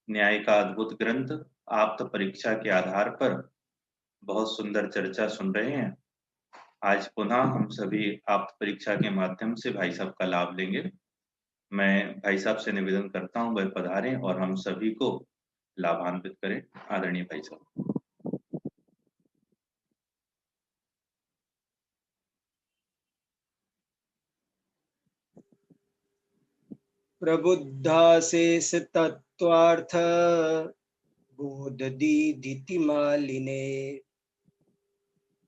न्याय का अद्भुत ग्रंथ आप्त परीक्षा के आधार पर बहुत सुंदर चर्चा सुन रहे हैं। आज पुनः हम सभी आप्त परीक्षा के माध्यम से भाई साहब का लाभ लेंगे। मैं भाई साहब से निवेदन करता हूं, वह पधारें और हम सभी को लाभान्वित करें। आदरणीय भाई साहब। प्रबुद्धाशेष तत्वार्थ बोध दीधिति मालिने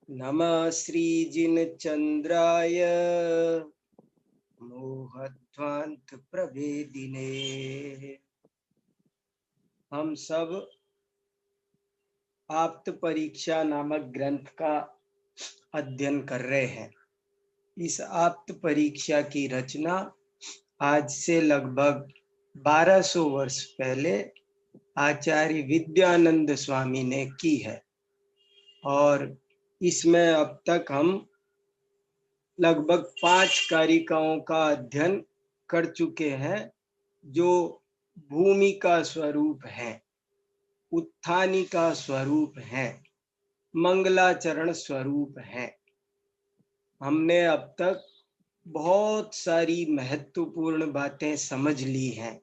नमः श्रीजिन चंद्राय मोहध्वांत प्रभेदिने। हम सब आप्त परीक्षा नामक ग्रंथ का अध्ययन कर रहे हैं। इस आप्त परीक्षा की रचना आज से लगभग 1200 वर्ष पहले आचार्य विद्यानंद स्वामी ने की है और इसमें अब तक हम लगभग 5 कारिकाओं का अध्ययन कर चुके हैं, जो भूमि का स्वरूप है, उत्थानी का स्वरूप है, मंगलाचरण स्वरूप है। हमने अब तक बहुत सारी महत्वपूर्ण बातें समझ ली हैं।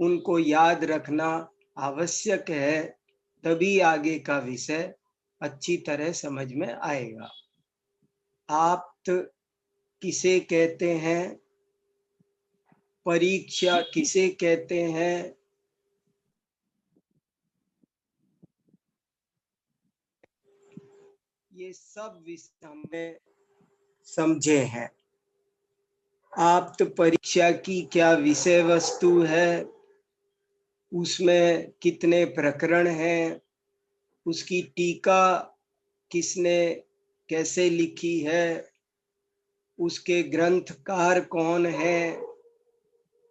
उनको याद रखना आवश्यक है, तभी आगे का विषय अच्छी तरह समझ में आएगा। आप्त किसे कहते हैं, परीक्षा किसे कहते हैं, ये सब विषय हमने समझे हैं। आप्त परीक्षा की क्या विषय वस्तु है, उसमें कितने प्रकरण हैं, उसकी टीका किसने कैसे लिखी है, उसके ग्रंथकार कौन है,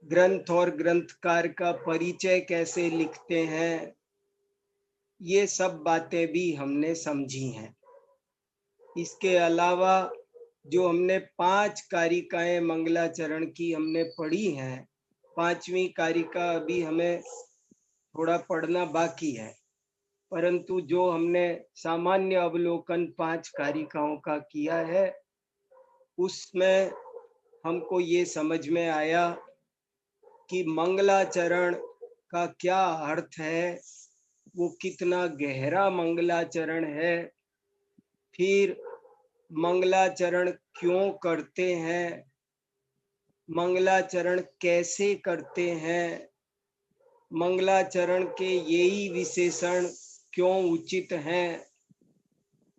ग्रंथ और ग्रंथकार का परिचय कैसे लिखते हैं, ये सब बातें भी हमने समझी हैं। इसके अलावा जो हमने 5 कारिकाएं मंगलाचरण की हमने पढ़ी हैं, 5वीं कारिका अभी हमें थोड़ा पढ़ना बाकी है, परंतु जो हमने सामान्य अवलोकन 5 कारिकाओं का किया है, उसमें हमको ये समझ में आया कि मंगलाचरण का क्या अर्थ है, वो कितना गहरा मंगलाचरण है, फिर मंगलाचरण क्यों करते हैं, मंगलाचरण कैसे करते हैं, मंगलाचरण के यही विशेषण क्यों उचित हैं,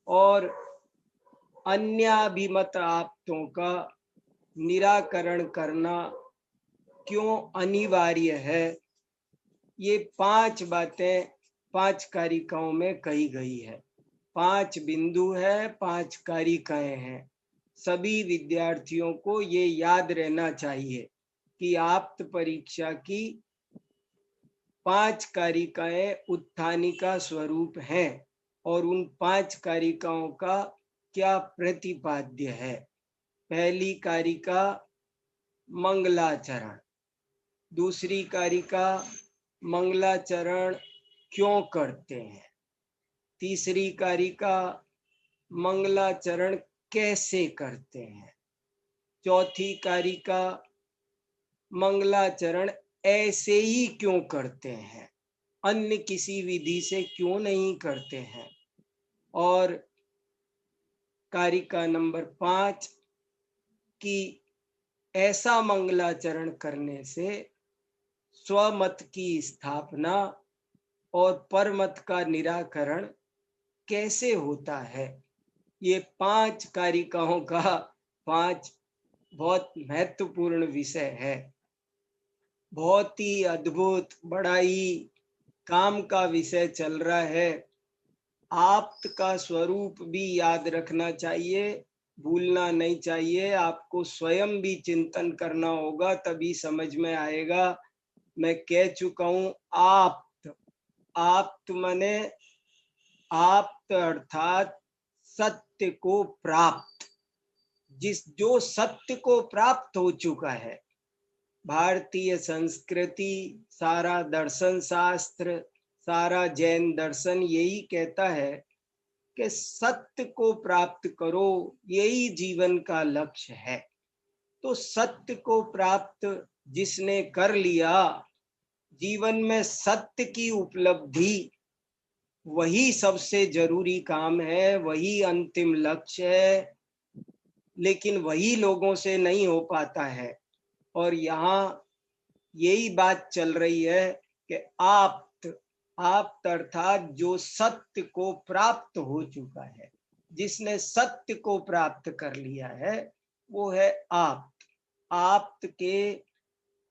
और अन्याभिमत आप्तों का निराकरण करना क्यों अनिवार्य है। ये 5 बातें 5 कारिकाओं में कही गई है। 5 बिंदु है, 5 कारिकाएं हैं। सभी विद्यार्थियों को ये याद रहना चाहिए कि आप्त परीक्षा की 5 कारिकाएं उत्थानी का स्वरूप हैं और उन 5 कारिकाओं का क्या प्रतिपाद्य है। पहली कारिका मंगलाचरण, दूसरी कारिका मंगलाचरण क्यों करते हैं, तीसरी कारिका मंगलाचरण कैसे करते हैं, चौथी कारिका मंगलाचरण ऐसे ही क्यों करते हैं, अन्य किसी विधि से क्यों नहीं करते हैं, और कारिका नंबर 5 की ऐसा मंगलाचरण करने से स्वमत की स्थापना और परमत का निराकरण कैसे होता है। ये 5 कारिकाओं का 5 बहुत महत्वपूर्ण विषय है। बहुत ही अद्भुत, बड़ा ही काम का विषय चल रहा है। आप्त का स्वरूप भी याद रखना चाहिए, भूलना नहीं चाहिए। आपको स्वयं भी चिंतन करना होगा, तभी समझ में आएगा। मैं कह चुका हूं, आप्त, आप्त माने आप्त अर्थात सत्य को प्राप्त, जो सत्य को प्राप्त हो चुका है, भारतीय संस्कृति, सारा दर्शन शास्त्र, सारा जैन दर्शन यही कहता है कि सत्य को प्राप्त करो, यही जीवन का लक्ष्य है। तो सत्य को प्राप्त जिसने कर लिया, जीवन में सत्य की उपलब्धि, वही सबसे जरूरी काम है, वही अंतिम लक्ष्य है, लेकिन वही लोगों से नहीं हो पाता है। और यहाँ यही बात चल रही है कि आप अर्थात जो सत्य को प्राप्त हो चुका है, जिसने सत्य को प्राप्त कर लिया है, वो है आप के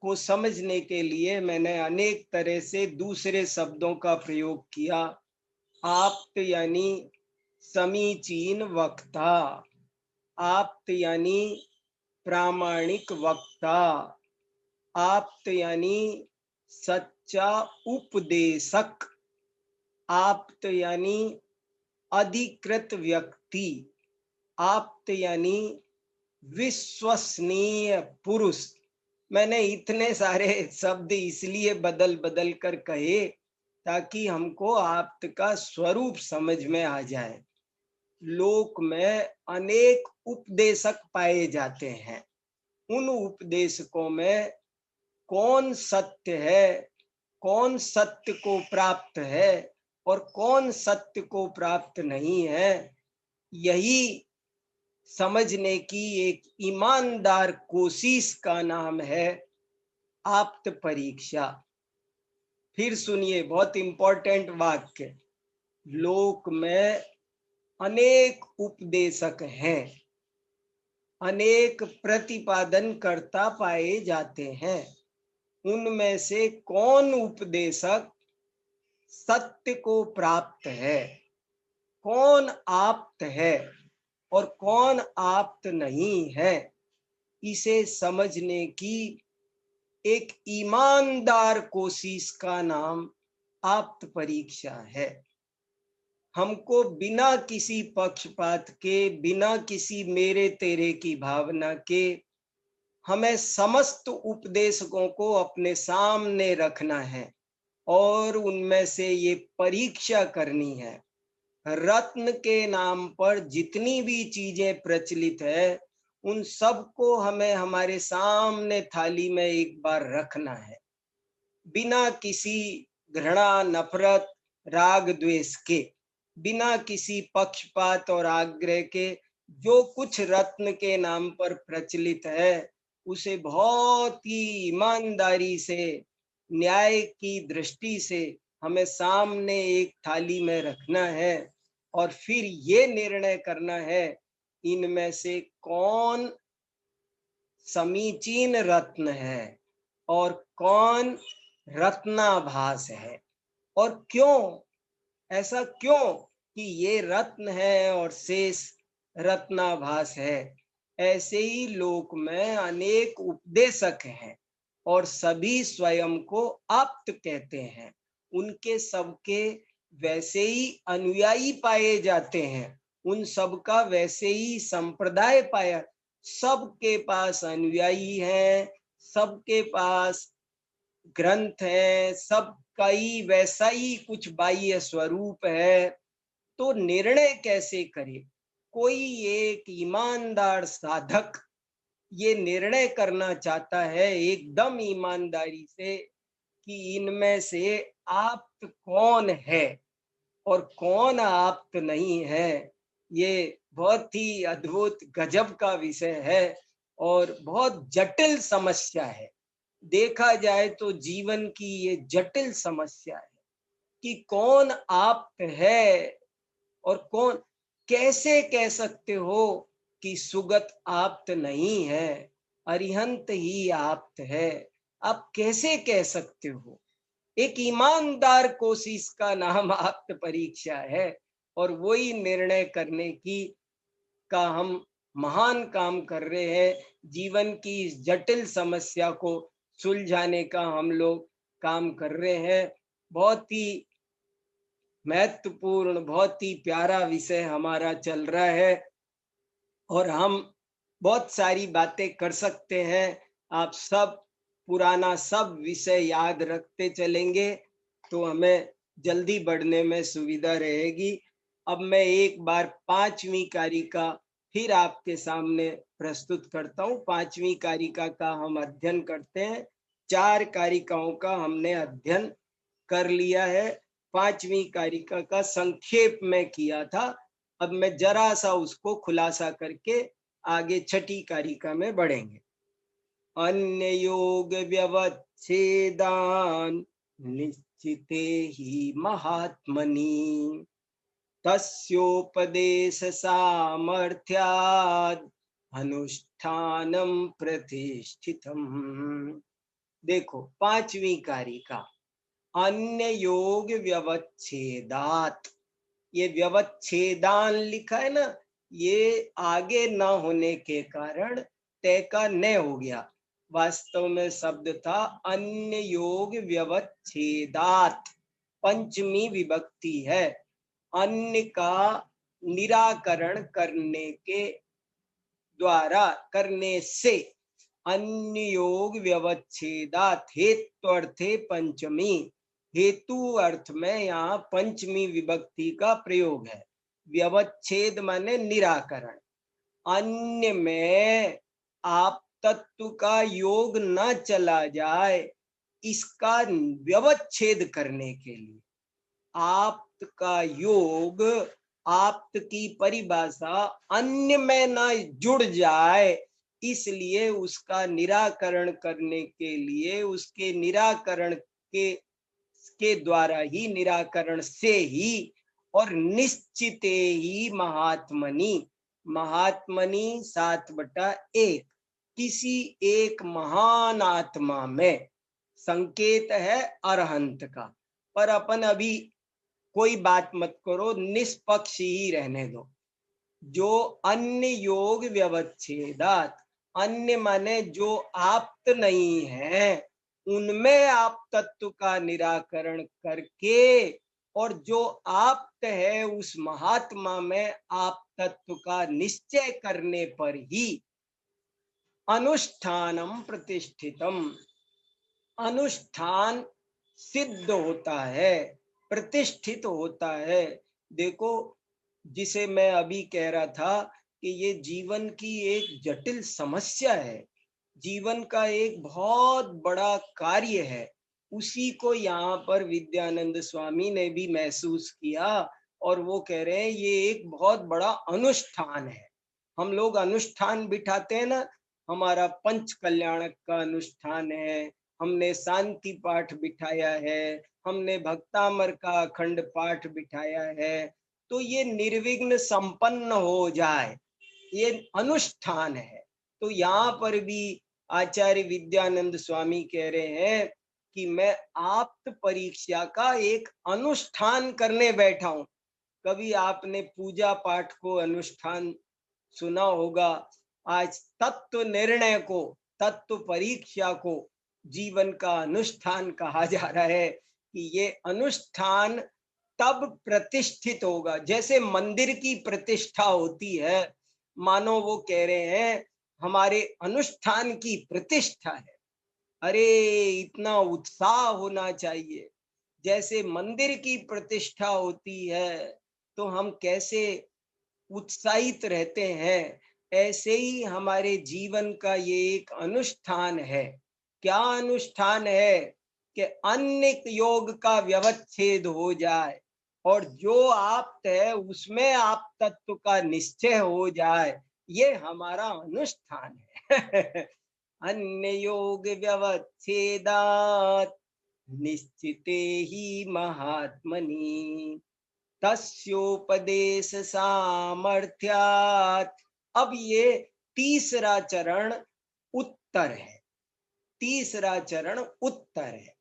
को समझने के लिए मैंने अनेक तरह से दूसरे शब्दों का प्रयोग किया। आप्त यानी समीचीन वक्ता, आप्त यानी प्रामाणिक वक्ता, आप्त यानी सच्चा उपदेशक, आप्त यानी अधिकृत व्यक्ति, आप्त यानी विश्वसनीय पुरुष। मैंने इतने सारे शब्द इसलिए बदल बदल कर कहे ताकि हमको आप्त का स्वरूप समझ में आ जाए। लोक में अनेक उपदेशक पाए जाते हैं। उन उपदेशकों में कौन सत्य है, कौन सत्य को प्राप्त है और कौन सत्य को प्राप्त नहीं है, यही समझने की एक ईमानदार कोशिश का नाम है आप्त परीक्षा। फिर सुनिए, बहुत इंपॉर्टेंट वाक्य। लोक में अनेक उपदेशक हैं, अनेक प्रतिपादन करता पाए जाते हैं। उनमें से कौन उपदेशक सत्य को प्राप्त है, कौन आप्त है और कौन आप्त नहीं है, इसे समझने की एक ईमानदार कोशिश का नाम आप्त परीक्षा है। हमको बिना किसी पक्षपात के, बिना किसी मेरे तेरे की भावना के, हमें समस्त उपदेशकों को अपने सामने रखना है और उनमें से ये परीक्षा करनी है। रत्न के नाम पर जितनी भी चीजें प्रचलित है, उन सबको हमें हमारे सामने थाली में एक बार रखना है, बिना किसी घृणा, नफरत, राग, द्वेष के, बिना किसी पक्षपात और आग्रह के। जो कुछ रत्न के नाम पर प्रचलित है, उसे बहुत ही ईमानदारी से, न्याय की दृष्टि से हमें सामने एक थाली में रखना है और फिर ये निर्णय करना है, इनमें से कौन समीचीन रत्न है और कौन रत्नाभास है। और क्यों, ऐसा क्यों कि ये रत्न है और शेष रत्नाभास है। ऐसे ही लोक में अनेक उपदेशक हैं और सभी स्वयं को आप्त कहते हैं। उनके सबके वैसे ही अनुयायी पाए जाते हैं, उन सबका वैसे ही संप्रदाय पाया। सबके पास अनुयायी हैं, सबके पास ग्रंथ है, सबका ही वैसा ही कुछ बाह्य स्वरूप है। तो निर्णय कैसे करे? कोई एक ईमानदार साधक ये निर्णय करना चाहता है एकदम ईमानदारी से कि इनमें से आप्त कौन है और कौन आप्त नहीं है। ये बहुत ही अद्भुत गजब का विषय है और बहुत जटिल समस्या है। देखा जाए तो जीवन की ये जटिल समस्या है कि कौन आप्त है और कौन। कैसे कह सकते हो कि सुगत आप्त नहीं है, अरिहंत ही आप्त है? आप कैसे कह सकते हो? एक ईमानदार कोशिश का नाम आप्त परीक्षा है और वही निर्णय करने की का हम महान काम कर रहे हैं। जीवन की इस जटिल समस्या को सुलझाने का हम लोग काम कर रहे हैं। बहुत ही महत्वपूर्ण, बहुत ही प्यारा विषय हमारा चल रहा है और हम बहुत सारी बातें कर सकते हैं। आप सब पुराना सब विषय याद रखते चलेंगे तो हमें जल्दी बढ़ने में सुविधा रहेगी। अब मैं एक बार 5वीं कारिका फिर आपके सामने प्रस्तुत करता हूँ। 5वीं कारिका का हम अध्ययन करते हैं। 4 कारिकाओं का हमने अध्ययन कर लिया है। 5वीं कारिका का संक्षेप में किया था। अब मैं जरा सा उसको खुलासा करके आगे 6ठी कारिका में बढ़ेंगे। अन्य योग व्यवच्छेदान निश्चिते ही महात्मनि तस्योपदेश सामर्थ्याद अनुष्ठानम प्रतिष्ठितम। देखो 5वीं कारिका अन्य योग व्यवच्छेदात, ये व्यवच्छेदान लिखा है ना, ये आगे न होने के कारण तय का न हो गया। वास्तव में शब्द था अन्य योग व्यवच्छेदात, 5वीं विभक्ति है। अन्य का निराकरण करने के द्वारा, करने से, अन्य योग व्यवच्छेदात, हेतु अर्थे 5वीं, हेतु अर्थ में यहाँ 5वीं विभक्ति का प्रयोग है। व्यवच्छेद माने निराकरण। अन्य में आप तत्व का योग न चला जाए, इसका व्यवच्छेद करने के लिए आप्त का योग, आप्त की परिभाषा अन्य में न जुड़ जाए, इसलिए उसका निराकरण करने के लिए, उसके निराकरण के द्वारा ही, निराकरण से ही, और निश्चिते ही महात्मनि, महात्मनि 7/1, किसी एक महान आत्मा में, संकेत है अरहंत का। पर अपन अभी कोई बात मत करो, निष्पक्ष ही रहने दो। जो अन्य योग व्यवच्छेदात, अन्य माने जो आप्त नहीं है, उनमें आप तत्व का निराकरण करके, और जो आप्त है उस महात्मा में आप तत्व का निश्चय करने पर ही अनुष्ठानम प्रतिष्ठितम, अनुष्ठान सिद्ध होता है, प्रतिष्ठित होता है। देखो, जिसे मैं अभी कह रहा था कि ये जीवन की एक जटिल समस्या है, जीवन का एक बहुत बड़ा कार्य है, उसी को यहाँ पर विद्यानंद स्वामी ने भी महसूस किया, और वो कह रहे हैं ये एक बहुत बड़ा अनुष्ठान है। हम लोग अनुष्ठान बिठाते हैं ना, हमारा पंच कल्याणक का अनुष्ठान है, हमने शांति पाठ बिठाया है, हमने भक्तामर का अखंड पाठ बिठाया है, तो ये निर्विघ्न संपन्न हो जाए, ये अनुष्ठान है। तो यहाँ पर भी आचार्य विद्यानंद स्वामी कह रहे हैं कि मैं आप्त परीक्षा का एक अनुष्ठान करने बैठा हूं। कभी आपने पूजा पाठ को अनुष्ठान सुना होगा, आज तत्व निर्णय को, तत्व परीक्षा को जीवन का अनुष्ठान कहा जा रहा है कि ये अनुष्ठान तब प्रतिष्ठित होगा, जैसे मंदिर की प्रतिष्ठा होती है, मानो वो कह रहे हैं हमारे अनुष्ठान की प्रतिष्ठा है। अरे इतना उत्साह होना चाहिए, जैसे मंदिर की प्रतिष्ठा होती है तो हम कैसे उत्साहित रहते हैं, ऐसे ही हमारे जीवन का ये एक अनुष्ठान है। क्या अनुष्ठान है? कि अन्य योग का व्यवच्छेद हो जाए, और जो आप्त है उसमें आप तत्व का निश्चय हो जाए, ये हमारा अनुष्ठान है। अन्य योग व्यवच्छेदात निश्चिते ही महात्मनि तस्योपदेश सामर्थ्यात। अब ये तीसरा चरण उत्तर है, तीसरा चरण उत्तर है।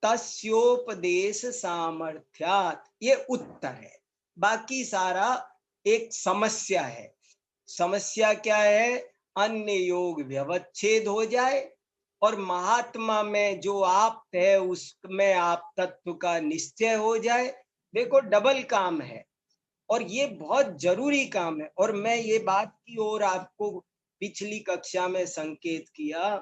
तस्योपदेश सामर्थ्यात, ये उत्तर है। बाकी सारा एक समस्या है। समस्या क्या है? अन्य योग व्यवच्छेद हो जाए, और महात्मा में जो आप है उसमें आप तत्व का निश्चय हो जाए। देखो डबल काम है, और ये बहुत जरूरी काम है। और मैं ये बात की ओर आपको पिछली कक्षा में संकेत किया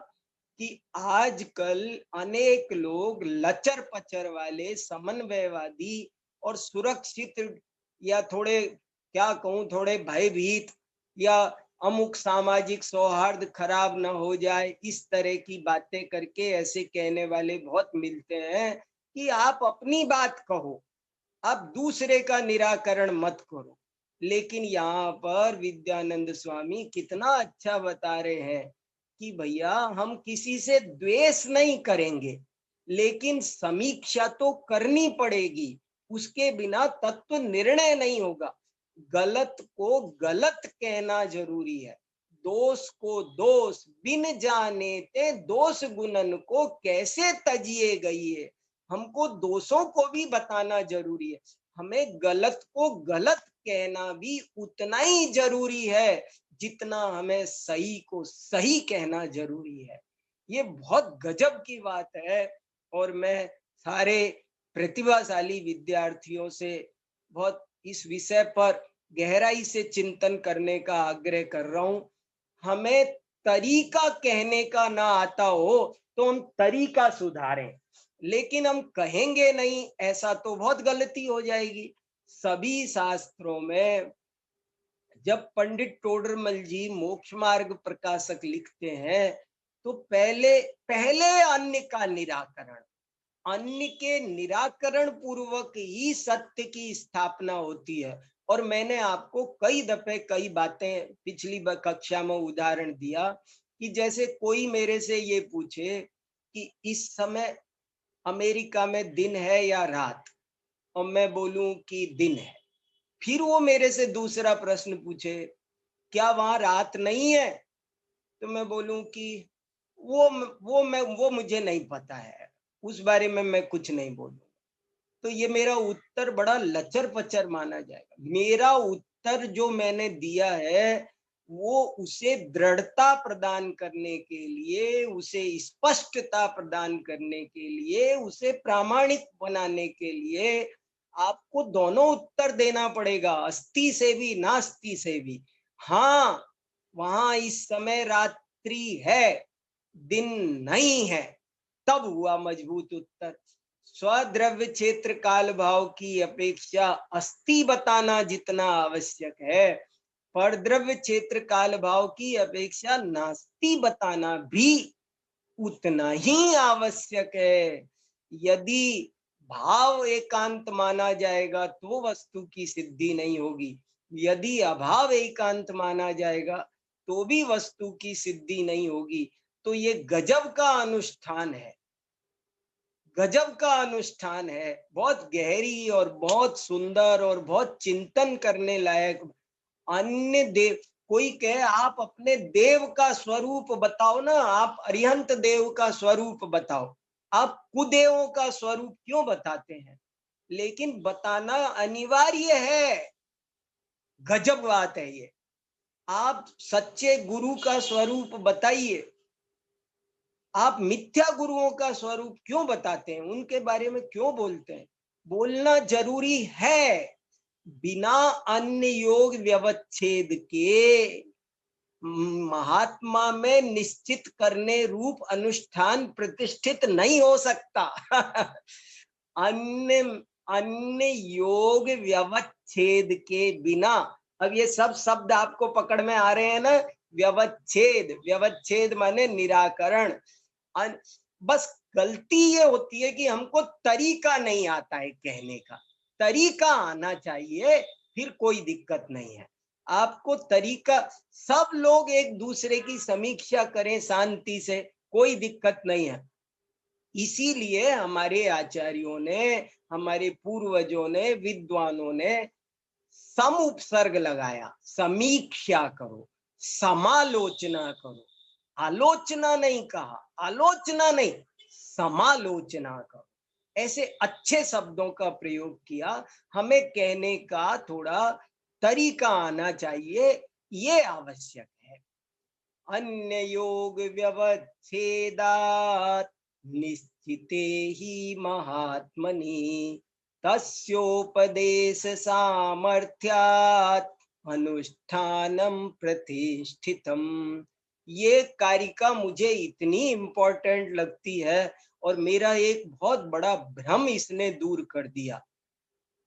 कि आजकल अनेक लोग लचर पचर वाले, समन्वयवादी और सुरक्षित, या थोड़े, क्या कहूं, थोड़े भयभीत, या अमुक सामाजिक सौहार्द खराब न हो जाए, इस तरह की बातें करके ऐसे कहने वाले बहुत मिलते हैं कि आप अपनी बात कहो, आप दूसरे का निराकरण मत करो। लेकिन यहाँ पर विद्यानंद स्वामी कितना अच्छा बता रहे हैं कि भैया हम किसी से द्वेष नहीं करेंगे, लेकिन समीक्षा तो करनी पड़ेगी, उसके बिना तत्व निर्णय नहीं होगा। गलत को गलत कहना जरूरी है। दोष को दोष बिन जाने ते दोष गुणन को कैसे तजिए गई है। हमको दोषों को भी बताना जरूरी है, हमें गलत को गलत कहना भी उतना ही जरूरी है जितना हमें सही को सही कहना जरूरी है। ये बहुत गजब की बात है। और मैं सारे प्रतिभाशाली विद्यार्थियों से बहुत इस विषय पर गहराई से चिंतन करने का आग्रह कर रहा हूं। हमें तरीका कहने का ना आता हो तो हम तरीका सुधारें, लेकिन हम कहेंगे नहीं, ऐसा तो बहुत गलती हो जाएगी। सभी शास्त्रों में जब पंडित टोडरमल जी मोक्ष मार्ग प्रकाशक लिखते हैं तो पहले पहले अन्य का निराकरण, अन्य के निराकरण पूर्वक ही सत्य की स्थापना होती है। और मैंने आपको कई दफे कई बातें पिछली कक्षा में उदाहरण दिया कि जैसे कोई मेरे से ये पूछे कि इस समय अमेरिका में दिन है या रात, और मैं बोलूं कि दिन है। फिर वो मेरे से दूसरा प्रश्न पूछे, क्या वहां रात नहीं है? तो मैं बोलूं कि वो मुझे नहीं पता है, उस बारे में मैं कुछ नहीं बोलूं। तो ये मेरा उत्तर बड़ा लचर पचर माना जाएगा। मेरा उत्तर जो मैंने दिया है वो उसे दृढ़ता प्रदान करने के लिए, उसे स्पष्टता प्रदान करने के लिए, उसे प्रामाणिक बनाने के लिए आपको दोनों उत्तर देना पड़ेगा, अस्ति से भी नास्ति से भी। हाँ, वहां इस समय रात्रि है, दिन नहीं है, तब हुआ मजबूत उत्तर। स्वद्रव्य क्षेत्र काल भाव की अपेक्षा अस्ति बताना जितना आवश्यक है, परद्रव्य क्षेत्र काल भाव की अपेक्षा नास्ति बताना भी उतना ही आवश्यक है। यदि भाव एकांत माना जाएगा तो वस्तु की सिद्धि नहीं होगी, यदि अभाव एकांत माना जाएगा तो भी वस्तु की सिद्धि नहीं होगी। तो ये गजब का अनुष्ठान है, गजब का अनुष्ठान है, बहुत गहरी और बहुत सुंदर और बहुत चिंतन करने लायक। अन्य देव, कोई कहे आप अपने देव का स्वरूप बताओ ना, आप अरिहंत देव का स्वरूप बताओ, आप कुदेवों का स्वरूप क्यों बताते हैं? लेकिन बताना अनिवार्य है, गजब बात है ये। आप सच्चे गुरु का स्वरूप बताइए, आप मिथ्या गुरुओं का स्वरूप क्यों बताते हैं, उनके बारे में क्यों बोलते हैं? बोलना जरूरी है। बिना अन्य योग व्यवच्छेद के महात्मा में निश्चित करने रूप अनुष्ठान प्रतिष्ठित नहीं हो सकता। अन्य अन्य योग व्यवच्छेद के बिना, अब ये सब शब्द आपको पकड़ में आ रहे हैं ना? व्यवच्छेद, व्यवच्छेद माने निराकरण। बस गलती ये होती है कि हमको तरीका नहीं आता है कहने का, तरीका आना चाहिए, फिर कोई दिक्कत नहीं है। आपको तरीका, सब लोग एक दूसरे की समीक्षा करें शांति से, कोई दिक्कत नहीं है। इसीलिए हमारे आचार्यों ने, हमारे पूर्वजों ने, विद्वानों ने सम उपसर्ग लगाया, समीक्षा करो, समालोचना करो। आलोचना नहीं कहा, आलोचना नहीं, समालोचना करो। ऐसे अच्छे शब्दों का प्रयोग किया। हमें कहने का थोड़ा तरीका आना चाहिए, ये आवश्यक है। अन्य योग व्यवच्छेदात् निश्चिते ही महात्मनि तस्योपदेश सामर्थ्यात् अनुष्ठानम प्रतिष्ठितम ये कारिका मुझे इतनी इम्पोर्टेंट लगती है और मेरा एक बहुत बड़ा भ्रम इसने दूर कर दिया।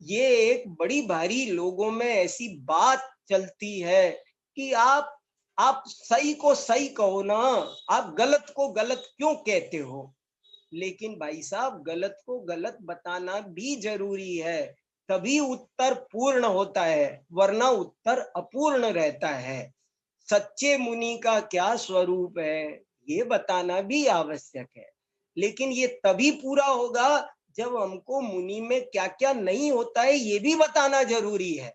ये एक बड़ी भारी लोगों में ऐसी बात चलती है कि आप सही को सही कहो ना, आप गलत को गलत क्यों कहते हो? लेकिन भाई साहब, गलत को गलत बताना भी जरूरी है, तभी उत्तर पूर्ण होता है, वरना उत्तर अपूर्ण रहता है। सच्चे मुनि का क्या स्वरूप है, ये बताना भी आवश्यक है, लेकिन ये तभी पूरा होगा जब हमको मुनि में क्या क्या नहीं होता है ये भी बताना जरूरी है।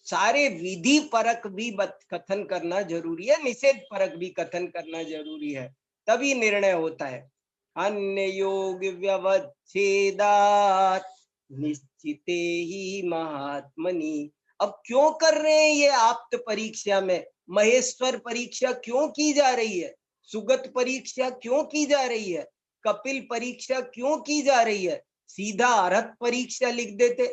सारे विधि परक भी कथन करना जरूरी है, निषेध परक भी कथन करना जरूरी है, तभी निर्णय होता है। अन्य योग व्यवच्छेदात् निश्चिते ही महात्मनि। अब क्यों कर रहे हैं ये आप्त परीक्षा में? महेश्वर परीक्षा क्यों की जा रही है? सुगत परीक्षा क्यों की जा रही है? कपिल परीक्षा क्यों की जा रही है? सीधा अरहत परीक्षा लिख देते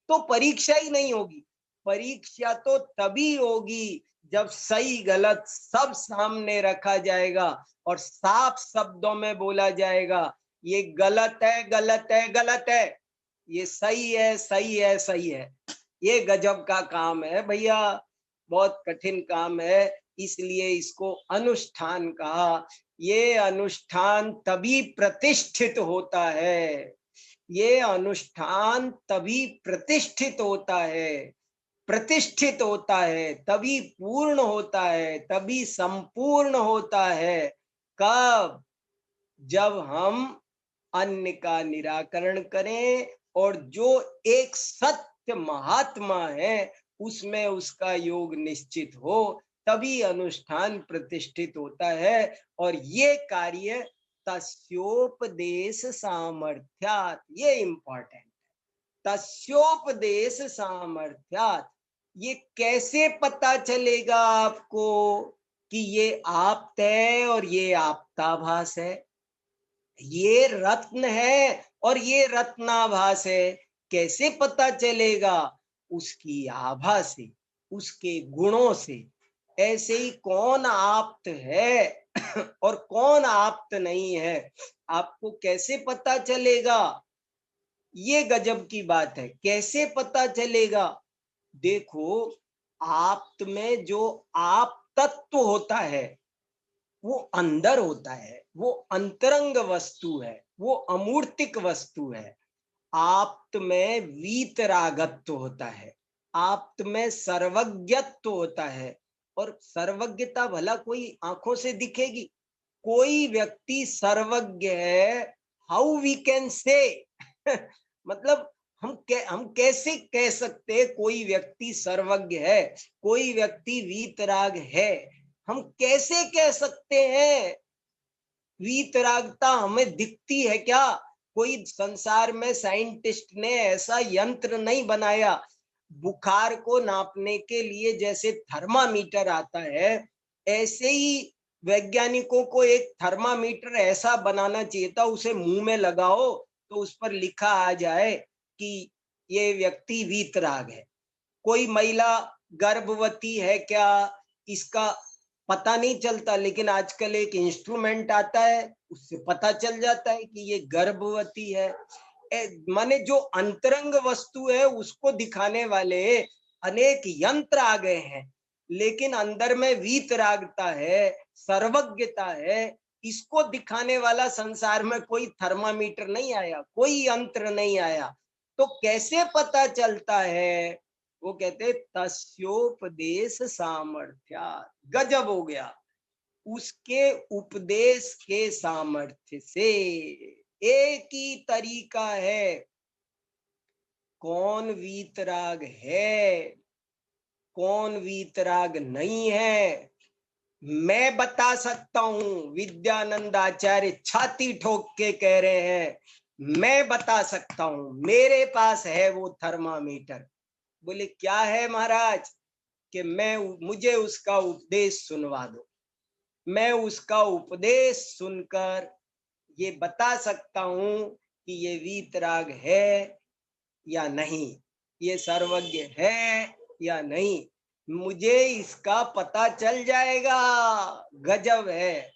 तो परीक्षा ही नहीं होगी। परीक्षा तो तभी होगी जब सही गलत सब सामने रखा जाएगा और साफ शब्दों में बोला जाएगा, ये गलत है, गलत है, गलत है, ये सही है, सही है, सही है। ये गजब का काम है भैया, बहुत कठिन काम है, इसलिए इसको अनुष्ठान कहा। ये अनुष्ठान तभी प्रतिष्ठित होता है, ये अनुष्ठान तभी प्रतिष्ठित होता है, प्रतिष्ठित होता है तभी पूर्ण होता है, तभी संपूर्ण होता है। कब? जब हम अन्य का निराकरण करें और जो एक सत्य महात्मा है उसमें उसका योग निश्चित हो, तभी अनुष्ठान प्रतिष्ठित होता है। और ये कार्य तस्योपदेश सामर्थ्यात्, ये इंपॉर्टेंट, तस्योपदेश सामर्थ्यात्। ये कैसे पता चलेगा आपको कि ये आप्त है और ये आप्ताभास है? ये रत्न है और ये रत्नाभास है, कैसे पता चलेगा? उसकी आभा से, उसके गुणों से। ऐसे ही कौन आप्त है और कौन आप्त नहीं है, आपको कैसे पता चलेगा? ये गजब की बात है, कैसे पता चलेगा? देखो, आप्त में जो आप तत्व होता है वो अंदर होता है, वो अंतरंग वस्तु है, वो अमूर्तिक वस्तु है। आप्त में वीतरागत्व होता है, आप्त में सर्वज्ञत्व होता है। और सर्वज्ञता भला कोई आंखों से दिखेगी? कोई व्यक्ति सर्वज्ञ है, हाउ वी कैन से मतलब हम कैसे कह सकते कोई व्यक्ति सर्वज्ञ है, कोई व्यक्ति वीतराग है? हम कैसे कह सकते हैं? वीतरागता हमें दिखती है क्या? कोई संसार में साइंटिस्ट ने ऐसा यंत्र नहीं बनाया। बुखार को नापने के लिए जैसे थर्मामीटर आता है, ऐसे ही वैज्ञानिकों को एक थर्मामीटर ऐसा बनाना चाहिए था, उसे मुंह में लगाओ तो उस पर लिखा आ जाए कि ये व्यक्ति वीतराग है। कोई महिला गर्भवती है क्या, इसका पता नहीं चलता, लेकिन आजकल एक इंस्ट्रूमेंट आता है, उससे पता चल जाता है कि ये गर्भवती है। माने जो अंतरंग वस्तु है उसको दिखाने वाले अनेक यंत्र आ गए हैं, लेकिन अंदर में वीतरागता है, सर्वज्ञता है, इसको दिखाने वाला संसार में कोई थर्मामीटर नहीं आया, कोई यंत्र नहीं आया। तो कैसे पता चलता है? वो कहते तस्योपदेश सामर्थ्या। गजब हो गया, उसके उपदेश के सामर्थ्य से। एक ही तरीका है, कौन वीतराग है, कौन वीतराग नहीं है, मैं बता सकता हूं। विद्यानंद आचार्य छाती ठोक के कह रहे हैं, मैं बता सकता हूं, मेरे पास है वो थर्मामीटर। बोले क्या है महाराज? कि मुझे उसका उपदेश सुनवा दो, मैं उसका उपदेश सुनकर ये बता सकता हूं कि ये वीतराग है या नहीं, ये सर्वज्ञ है या नहीं। मुझे इसका पता चल जाएगा। गजब है।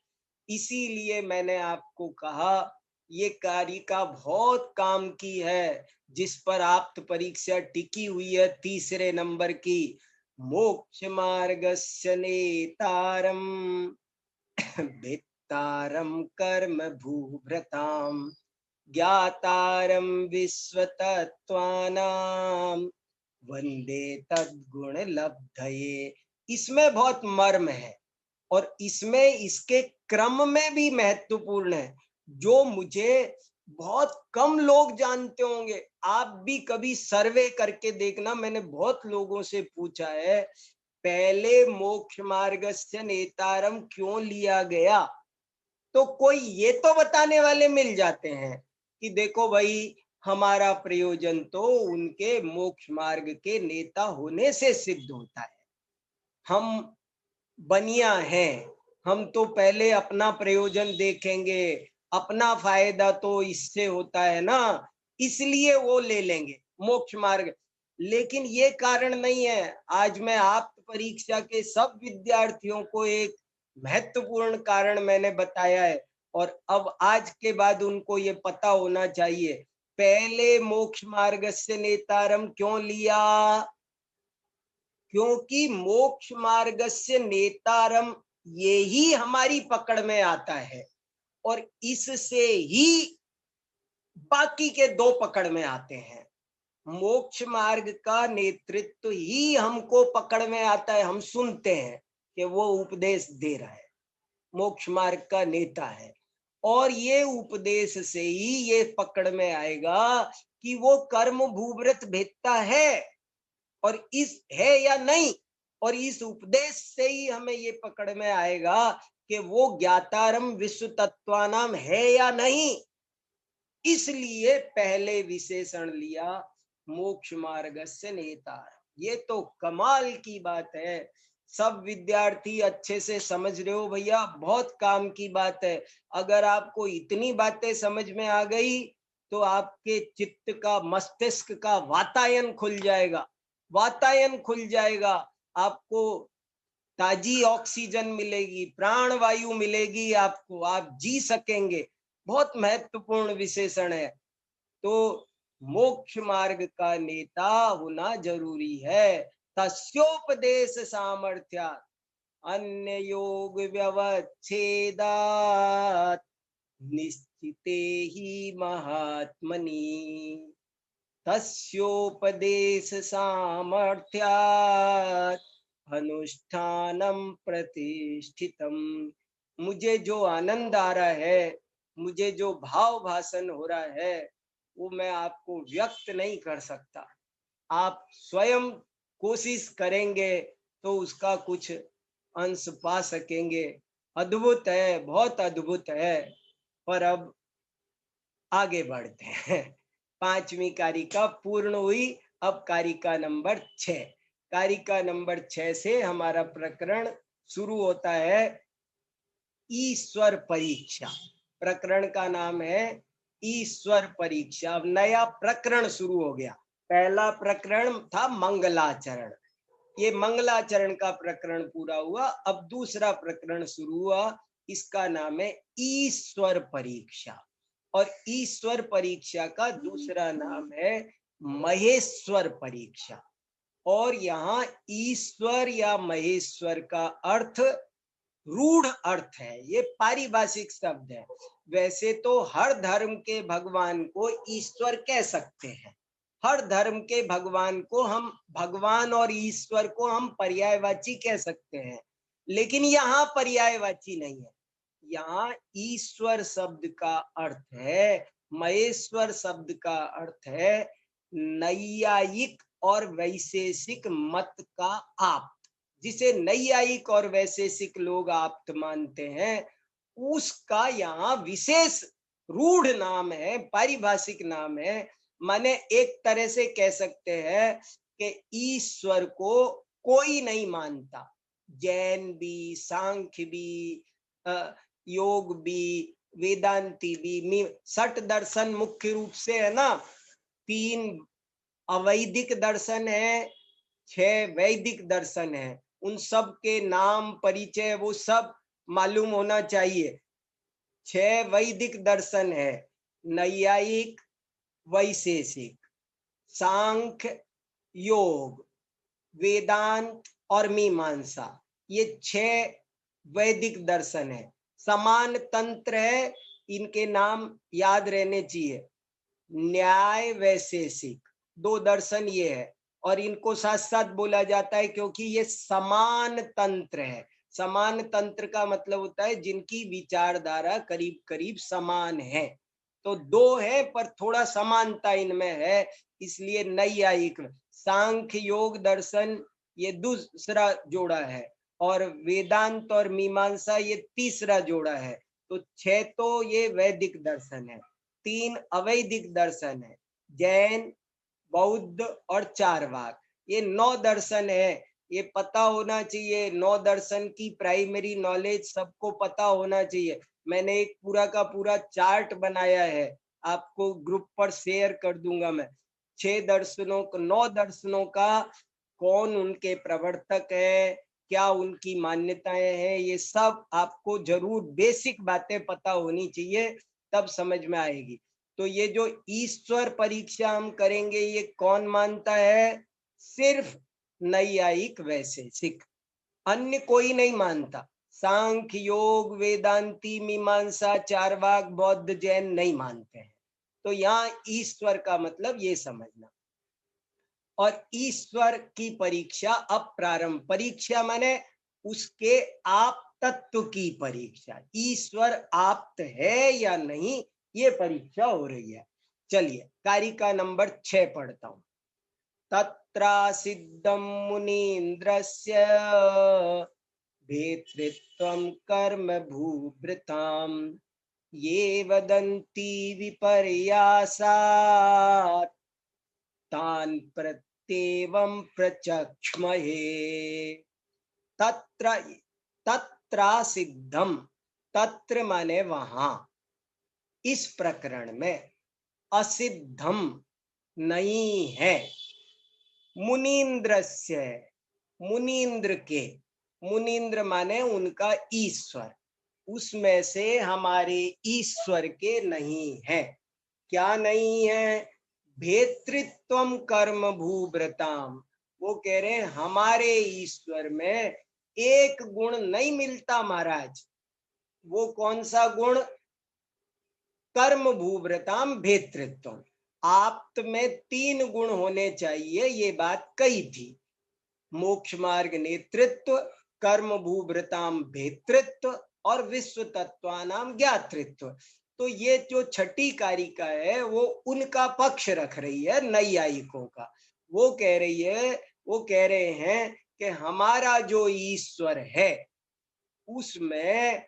इसीलिए मैंने आपको कहा ये कारिका बहुत काम की है, जिस पर आप्त परीक्षा टिकी हुई है 3 नंबर की। मोक्ष मार्गस्य नेतारम भित्तारम कर्म भूभृताम ज्ञातारम विश्वतत्त्वानाम वंदे तद्गुण लब्धये। इसमें बहुत मर्म है और इसमें इसके क्रम में भी महत्वपूर्ण है, जो मुझे बहुत कम लोग जानते होंगे। आप भी कभी सर्वे करके देखना, मैंने बहुत लोगों से पूछा है पहले मोक्ष मार्गस्य नेतारम क्यों लिया गया, तो कोई ये तो बताने वाले मिल जाते हैं कि देखो भाई हमारा प्रयोजन तो उनके मोक्ष मार्ग के नेता होने से सिद्ध होता है। हम बनिया हैं, हम तो पहले अपना प्रयोजन देखेंगे, अपना फायदा तो इससे होता है ना, इसलिए वो ले लेंगे मोक्ष मार्ग। लेकिन ये कारण नहीं है। आज मैं आप परीक्षा के सब विद्यार्थियों को एक महत्वपूर्ण कारण मैंने बताया है, और अब आज के बाद उनको ये पता होना चाहिए पहले मोक्ष मार्ग से नेतारम क्यों लिया। क्योंकि मोक्ष मार्गस्य नेतारम ये ही हमारी पकड़ में आता है, और इससे ही बाकी के 2 पकड़ में आते हैं। मोक्ष मार्ग का नेतृत्व ही हमको पकड़ में आता है। हम सुनते हैं कि वो उपदेश दे रहा है, मोक्ष मार्ग का नेता है, और ये उपदेश से ही ये पकड़ में आएगा कि वो कर्म भूव्रत भेदता है और इस है या नहीं। और इस उपदेश से ही हमें ये पकड़ में आएगा कि वो ज्ञातारम विश्व तत्वानाम है या नहीं। इसलिए पहले विशेषण लिया मोक्ष मार्गस्य नेतार। ये तो कमाल की बात है। सब विद्यार्थी अच्छे से समझ रहे हो भैया, बहुत काम की बात है। अगर आपको इतनी बातें समझ में आ गई तो आपके चित्त का, मस्तिष्क का वातायन खुल जाएगा, वातायन खुल जाएगा। आपको ताजी ऑक्सीजन मिलेगी, प्राण वायु मिलेगी आपको, आप जी सकेंगे। बहुत महत्वपूर्ण विशेषण है। तो मोक्ष मार्ग का नेता होना जरूरी है। तस्योपदेश सामर्थ्या अन्य योग व्यवच्छेदात् निश्चिते ही महात्मनि। तस्योपदेश सामर्थ्यात् अनुष्ठानम प्रतिष्ठितम। मुझे जो आनंद आ रहा है, मुझे जो भाव भाषण हो रहा है, वो मैं आपको व्यक्त नहीं कर सकता। आप स्वयं कोशिश करेंगे तो उसका कुछ अंश पा सकेंगे। अद्भुत है, बहुत अद्भुत है। पर अब आगे बढ़ते हैं। 5वीं कारिका पूर्ण हुई। अब कारिका नंबर 6। कारिका नंबर 6 से हमारा प्रकरण शुरू होता है ईश्वर परीक्षा। प्रकरण का नाम है ईश्वर परीक्षा। अब नया प्रकरण शुरू हो गया। पहला प्रकरण था मंगलाचरण। ये मंगलाचरण का प्रकरण पूरा हुआ। अब दूसरा प्रकरण शुरू हुआ, इसका नाम है ईश्वर परीक्षा। और ईश्वर परीक्षा का दूसरा नाम है महेश्वर परीक्षा। और यहाँ ईश्वर या महेश्वर का अर्थ रूढ़ अर्थ है, ये पारिभाषिक शब्द है। वैसे तो हर धर्म के भगवान को ईश्वर कह सकते हैं। हर धर्म के भगवान को हम, भगवान और ईश्वर को हम पर्यायवाची कह सकते हैं, लेकिन यहाँ पर्यायवाची नहीं है। यहाँ ईश्वर शब्द का अर्थ है, महेश्वर शब्द का अर्थ है नैयायिक और वैशेषिक मत का आप। जिसे नैयायिक और वैशेषिक लोग आप्त मानते हैं, उसका यहाँ विशेष रूढ़ नाम है, पारिभाषिक नाम है। माने एक तरह से कह सकते हैं कि ईश्वर को कोई नहीं मानता। जैन भी, सांख्य भी, योग भी, वेदांती भी। षट दर्शन मुख्य रूप से है ना, 3 अवैदिक दर्शन है, 6 वैदिक दर्शन है, उन सब के नाम परिचय वो सब मालूम होना चाहिए। 6 वैदिक दर्शन है, नैयायिक, वैशेषिक, सांख्य, योग, वेदांत और मीमांसा, ये 6 वैदिक दर्शन है। समान तंत्र है, इनके नाम याद रहने चाहिए। न्याय वैशेषिक, 2 दर्शन ये है, और इनको साथ साथ बोला जाता है क्योंकि ये समान तंत्र है। समान तंत्र का मतलब होता है जिनकी विचारधारा करीब करीब समान है। तो 2 है पर थोड़ा समानता इनमें है, इसलिए नैयायिक। सांख्य योग दर्शन ये दूसरा जोड़ा है, और वेदांत और मीमांसा ये तीसरा जोड़ा है। तो 6 तो ये वैदिक दर्शन है। 3 अवैदिक दर्शन है, जैन, बौद्ध और चारवाक, ये 9 दर्शन है। ये पता होना चाहिए, 9 दर्शन की प्राइमरी नॉलेज सबको पता होना चाहिए। मैंने एक पूरा का पूरा चार्ट बनाया है, आपको ग्रुप पर शेयर कर दूंगा मैं। 6 दर्शनों को, 9 दर्शनों का कौन उनके प्रवर्तक है, क्या उनकी मान्यताएं हैं, ये सब आपको जरूर बेसिक बातें पता होनी चाहिए, तब समझ में आएगी। तो ये जो ईश्वर परीक्षा हम करेंगे, ये कौन मानता है? सिर्फ नैयायिक वैशेषिक, अन्य कोई नहीं मानता। सांख्य योग वेदांती मीमांसा चारवाक बौद्ध जैन नहीं मानते हैं। तो यहाँ ईश्वर का मतलब ये समझना। और ईश्वर की परीक्षा अब प्रारंभ, परीक्षा माने उसके आप तत्व की परीक्षा, ईश्वर आप्त है या नहीं, ये परीक्षा हो रही है। चलिए कारिका नंबर 6 पढ़ता हूं। तत्रा सिद्धम मुनीन्द्रस्य भेतृत्वं कर्म भूभृताम ये वदन्ति विपर्यासात् तान् प्रत्येवं प्रचक्ष्महे। तत्र तत्रा सिद्धम, तत्र माने वहां, इस प्रकरण में असिद्धम नहीं है, मुनीन्द्रस्य, मुनीन्द्र के, मुनीन्द्र माने उनका ईश्वर, उसमें से हमारे ईश्वर के नहीं है। क्या नहीं है? भेतृत्वम कर्म भूभृताम, वो कह रहे हैं हमारे ईश्वर में एक गुण नहीं मिलता महाराज। वो कौन सा गुण? कर्म भूभृताम भेतृत्वम, आप्त में 3 गुण होने चाहिए, ये बात कही थी। मोक्ष मार्ग नेतृत्व, कर्म भूभृताम भेतृत्व और विश्व तत्वानाम ज्ञातृत्व। तो ये जो छठी कारिका है वो उनका पक्ष रख रही है, नैयायिकों का। वो कह रही है, वो कह रहे हैं कि हमारा जो ईश्वर है उसमें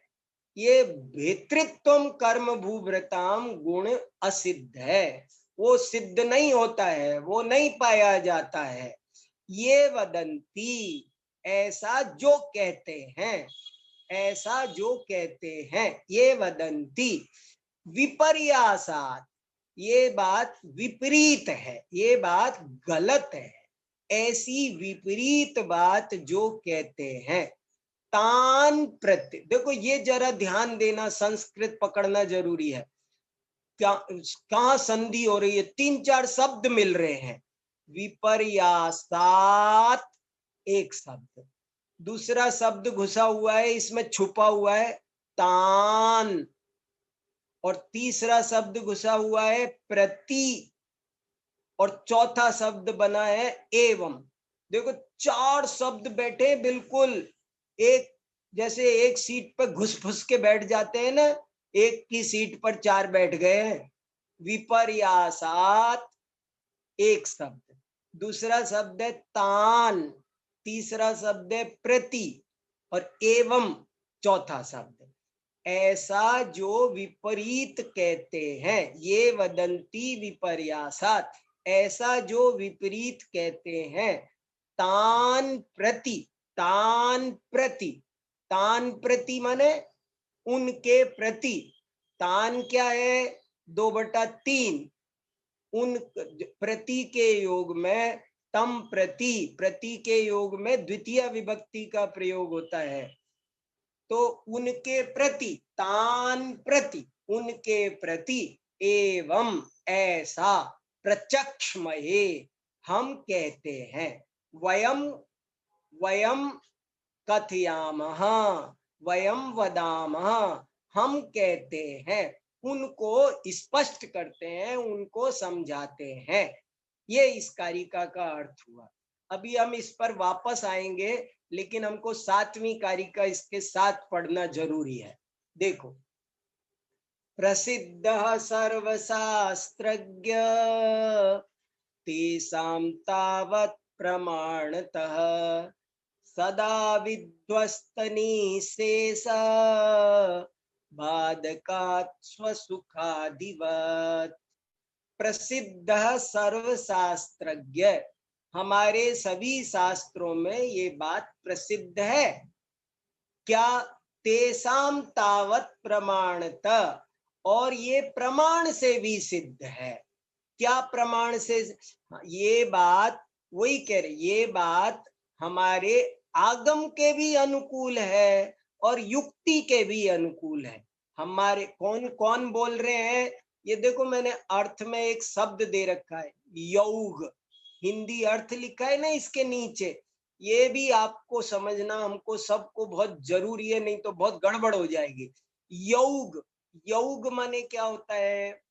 ये भेतृत्वम कर्म भूभृताम गुण असिद्ध है, वो सिद्ध नहीं होता है, वो नहीं पाया जाता है। ये वदंती, ऐसा जो कहते हैं, ऐसा जो कहते हैं, ये वदंती विपर्यासात, ये बात विपरीत है, ये बात गलत है। ऐसी विपरीत बात जो कहते हैं, तान प्रति, देखो ये जरा ध्यान देना, संस्कृत पकड़ना जरूरी है। क्या कहाँ संधि हो रही है, 3-4 शब्द मिल रहे हैं। विपर्यासात एक शब्द, दूसरा शब्द घुसा हुआ है, इसमें छुपा हुआ है तान, और तीसरा शब्द घुसा हुआ है प्रति, और चौथा शब्द बना है एवं। देखो 4 शब्द बैठे बिल्कुल एक, जैसे एक सीट पर घुस फुस के बैठ जाते हैं ना, एक की सीट पर 4 बैठ गए हैं। विपर्यासात एक शब्द, दूसरा शब्द है तान, तीसरा शब्द है प्रति, और एवं चौथा शब्द। ऐसा जो विपरीत कहते हैं, ये वदंती विपर्यासात, ऐसा जो विपरीत कहते हैं, तान प्रति, तान प्रति, तान प्रति माने उनके प्रति। तान क्या है? 2/3, उन प्रति के योग में तम प्रति, प्रति के योग में द्वितीय विभक्ति का प्रयोग होता है, तो उनके प्रति, तान प्रति, उनके प्रति, एवं ऐसा, प्रचक्षमहे हम कहते हैं, वयम वयम कथयामः, वयम वदामः हम कहते हैं, उनको स्पष्ट करते हैं, उनको समझाते हैं। ये इस कारिका का अर्थ हुआ। अभी हम इस पर वापस आएंगे, लेकिन हमको 7वीं कारिका इसके साथ पढ़ना जरूरी है। देखो, प्रसिद्धः सर्वशास्त्रज्ञ तेषां तावत् प्रमाणतः सदा विध्वस्तनिःशेष बाधकात् स्वसुखादिवत्। प्रसिद्ध सर्वशास्त्रज्ञ, हमारे सभी शास्त्रों में ये बात प्रसिद्ध है। क्या? तेषां तावत् प्रमाणत, और ये प्रमाण से भी सिद्ध है। क्या प्रमाण से? ये बात, वही कह रहे, ये बात हमारे आगम के भी अनुकूल है और युक्ति के भी अनुकूल है। हमारे कौन कौन बोल रहे हैं? ये देखो, मैंने अर्थ में एक शब्द दे रखा है, योग, हिंदी अर्थ लिखा है ना इसके नीचे। ये भी आपको समझना हमको सबको बहुत जरूरी है, नहीं तो बहुत गड़बड़ हो जाएगी। योग, योग माने क्या होता है?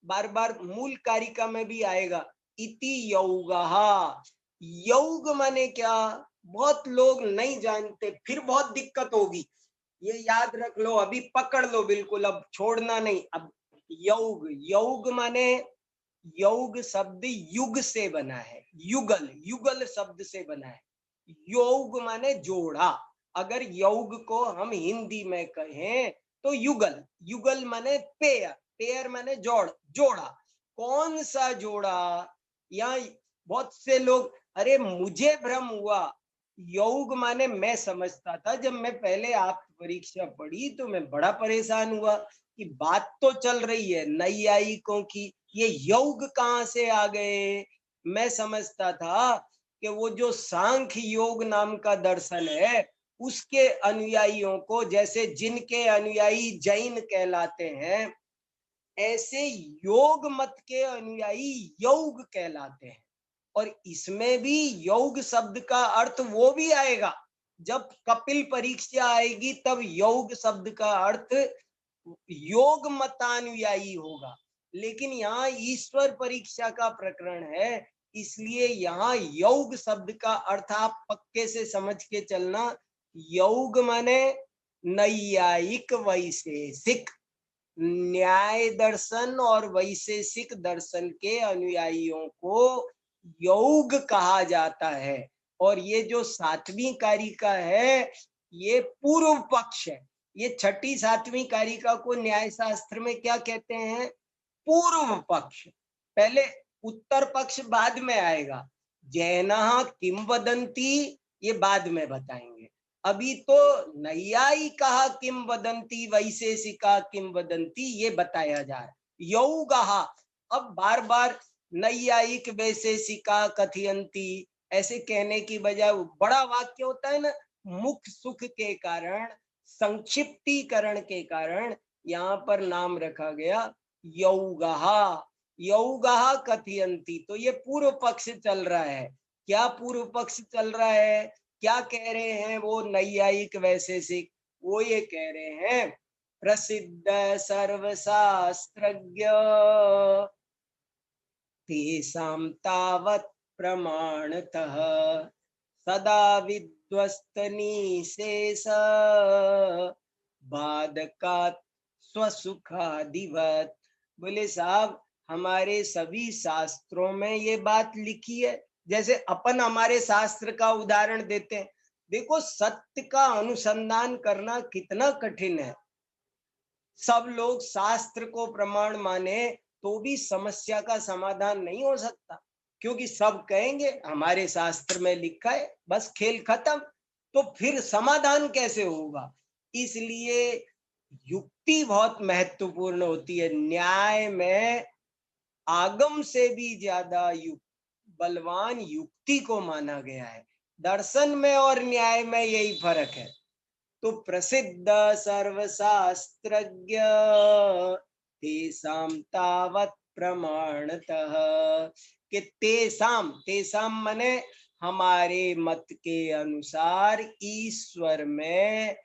बार बार मूल कारिका में भी आएगा, इति यौगः। योग माने क्या? बहुत लोग नहीं जानते, फिर बहुत दिक्कत होगी। ये याद रख लो, अभी पकड़ लो बिल्कुल, अब छोड़ना नहीं। अब योग, योग माने, योग शब्द युग से बना है, युगल, युगल शब्द से बना है। योग माने जोड़ा। अगर योग को हम हिंदी में कहें तो युगल, युगल माने पेयर, पेयर माने जोड़, जोड़ा। कौन सा जोड़ा? यहाँ बहुत से लोग, अरे मुझे भ्रम हुआ, योग माने, मैं समझता था जब मैं पहले आप परीक्षा पढ़ी तो मैं बड़ा परेशान हुआ कि बात तो चल रही है नैयायिकों की, ये योग कहाँ से आ गए। मैं समझता था कि वो जो सांख्य योग नाम का दर्शन है उसके अनुयायियों को, जैसे जिनके अनुयायी जैन कहलाते हैं, ऐसे योग मत के अनुयायी योग कहलाते हैं। और इसमें भी योग शब्द का अर्थ वो भी आएगा, जब कपिल परीक्षा आएगी तब योग शब्द का अर्थ योग मतानुयायी होगा। लेकिन यहाँ ईश्वर परीक्षा का प्रकरण है, इसलिए यहाँ योग शब्द का अर्थ आप पक्के से समझ के चलना। योग माने नैयायिक वैशेषिक, न्याय दर्शन और वैशेषिक दर्शन के अनुयायियों को योग कहा जाता है। और ये जो 7वीं कारिका है ये पूर्व पक्ष है। ये 6ठी 7वीं कारिका को न्याय शास्त्र में क्या कहते हैं? पूर्व पक्ष। पहले उत्तर पक्ष बाद में आएगा। जैनः किम वदन्ति ये बाद में बताएंगे। अभी तो नैयायिकः किम वदन्ति, वैशेषिका किम वदन्ति, ये बताया जा रहा है। यौगः, अब बार बार नैयायिक वैशेषिका कथयन्ति ऐसे कहने की बजाय बड़ा वाक्य होता है ना, मुख सुख के कारण, संक्षिप्तीकरण के कारण यहाँ पर नाम रखा गया यौगः, यौगः कथयन्ति। तो ये पूर्व पक्ष चल रहा है। क्या पूर्व पक्ष चल रहा है? क्या कह रहे हैं वो नैयायिक वैशेषिक? वो ये कह रहे हैं, प्रसिद्ध सर्वशास्त्रज्ञ तेषां तावत् प्रमाणतः सदा विध्वस्तनिःशेष बाधकात् स्वसुखादिवत्। बोले साहब, हमारे सभी शास्त्रों में ये बात लिखी है। जैसे अपन हमारे शास्त्र का उदाहरण देते हैं, देखो सत्य का अनुसंधान करना कितना कठिन है। सब लोग शास्त्र को प्रमाण माने तो भी समस्या का समाधान नहीं हो सकता, क्योंकि सब कहेंगे हमारे शास्त्र में लिखा है, बस खेल खत्म। तो फिर समाधान कैसे होगा? इसलिए युक्ति बहुत महत्वपूर्ण होती है। न्याय में आगम से भी ज्यादा युक्ति, बलवान युक्ति को माना गया है। दर्शन में और न्याय में यही फर्क है। तो प्रसिद्ध सर्वशास्त्रज्ञ तेषां तावत् प्रमाणतः, कि तेषां, तेषां मने हमारे मत के अनुसार ईश्वर में,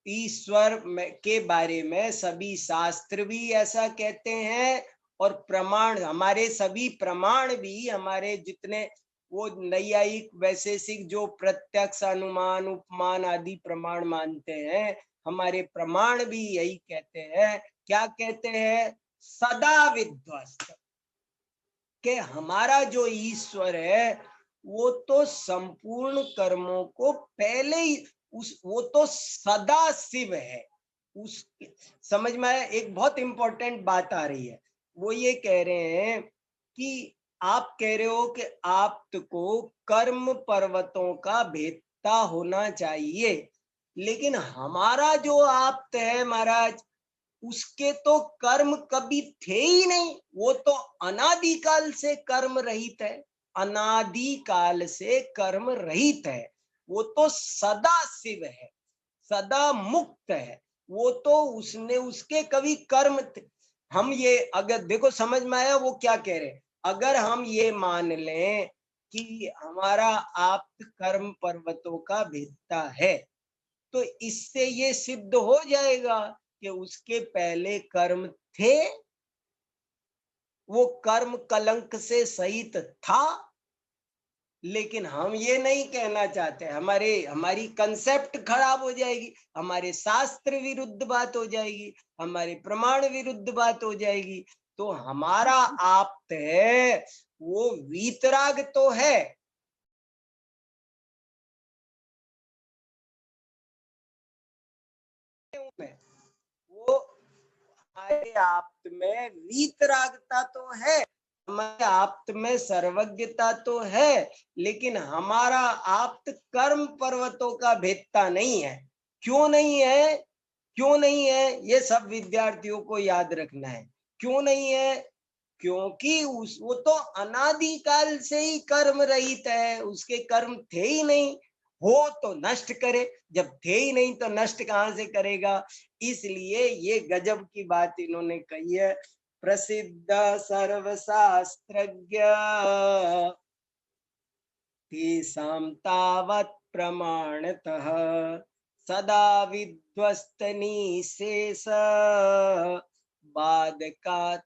ईश्वर के बारे में सभी शास्त्र भी ऐसा कहते हैं, और प्रमाण, हमारे सभी प्रमाण भी, हमारे जितने वो नैयायिक वैशेषिक जो प्रत्यक्ष अनुमान उपमान आदि प्रमाण मानते हैं, हमारे प्रमाण भी यही कहते हैं। क्या कहते हैं? सदा विध्वस्त, कि हमारा जो ईश्वर है वो तो संपूर्ण कर्मों को पहले ही वो तो सदा शिव है। उस समझ में आया? एक बहुत इंपॉर्टेंट बात आ रही है। वो ये कह रहे हैं कि आप कह रहे हो कि आप्त को कर्म पर्वतों का भेदता होना चाहिए, लेकिन हमारा जो आप्त है महाराज, उसके तो कर्म कभी थे ही नहीं। वो तो अनादिकाल से कर्म रहित है, अनादिकाल से कर्म रहित है। वो तो सदा शिव है, सदा मुक्त है। वो तो उसने, उसके कभी कर्म हम ये अगर देखो समझ में आया वो क्या कह रहे हैं? अगर हम ये मान लें कि हमारा आप्त कर्म पर्वतों का भेदता है, तो इससे ये सिद्ध हो जाएगा कि उसके पहले कर्म थे, वो कर्म कलंक से सहित था। लेकिन हम ये नहीं कहना चाहते, हमारी कंसेप्ट खराब हो जाएगी, हमारे शास्त्र विरुद्ध बात हो जाएगी, हमारे प्रमाण विरुद्ध बात हो जाएगी। तो हमारा आप्त है वो वीतराग तो है, वो हमारे आप्त में वीतरागता तो है, हमारे आप्त में सर्वज्ञता तो है, लेकिन हमारा आप्त कर्म पर्वतों का भेदता नहीं है। क्यों नहीं है? क्यों नहीं है? ये सब विद्यार्थियों को याद रखना है। क्यों नहीं है? क्योंकि वो तो अनादिकाल से ही कर्म रहित है, उसके कर्म थे ही नहीं। हो तो नष्ट करे, जब थे ही नहीं तो नष्ट कहां से करेगा? इसलिए ये गजब की बात इन्होंने कही है। प्रसिद्ध सर्वशास्त्रज्ञ तेषां तावत् प्रमाणतः सदा विध्वस्तनिशेष बाधकात्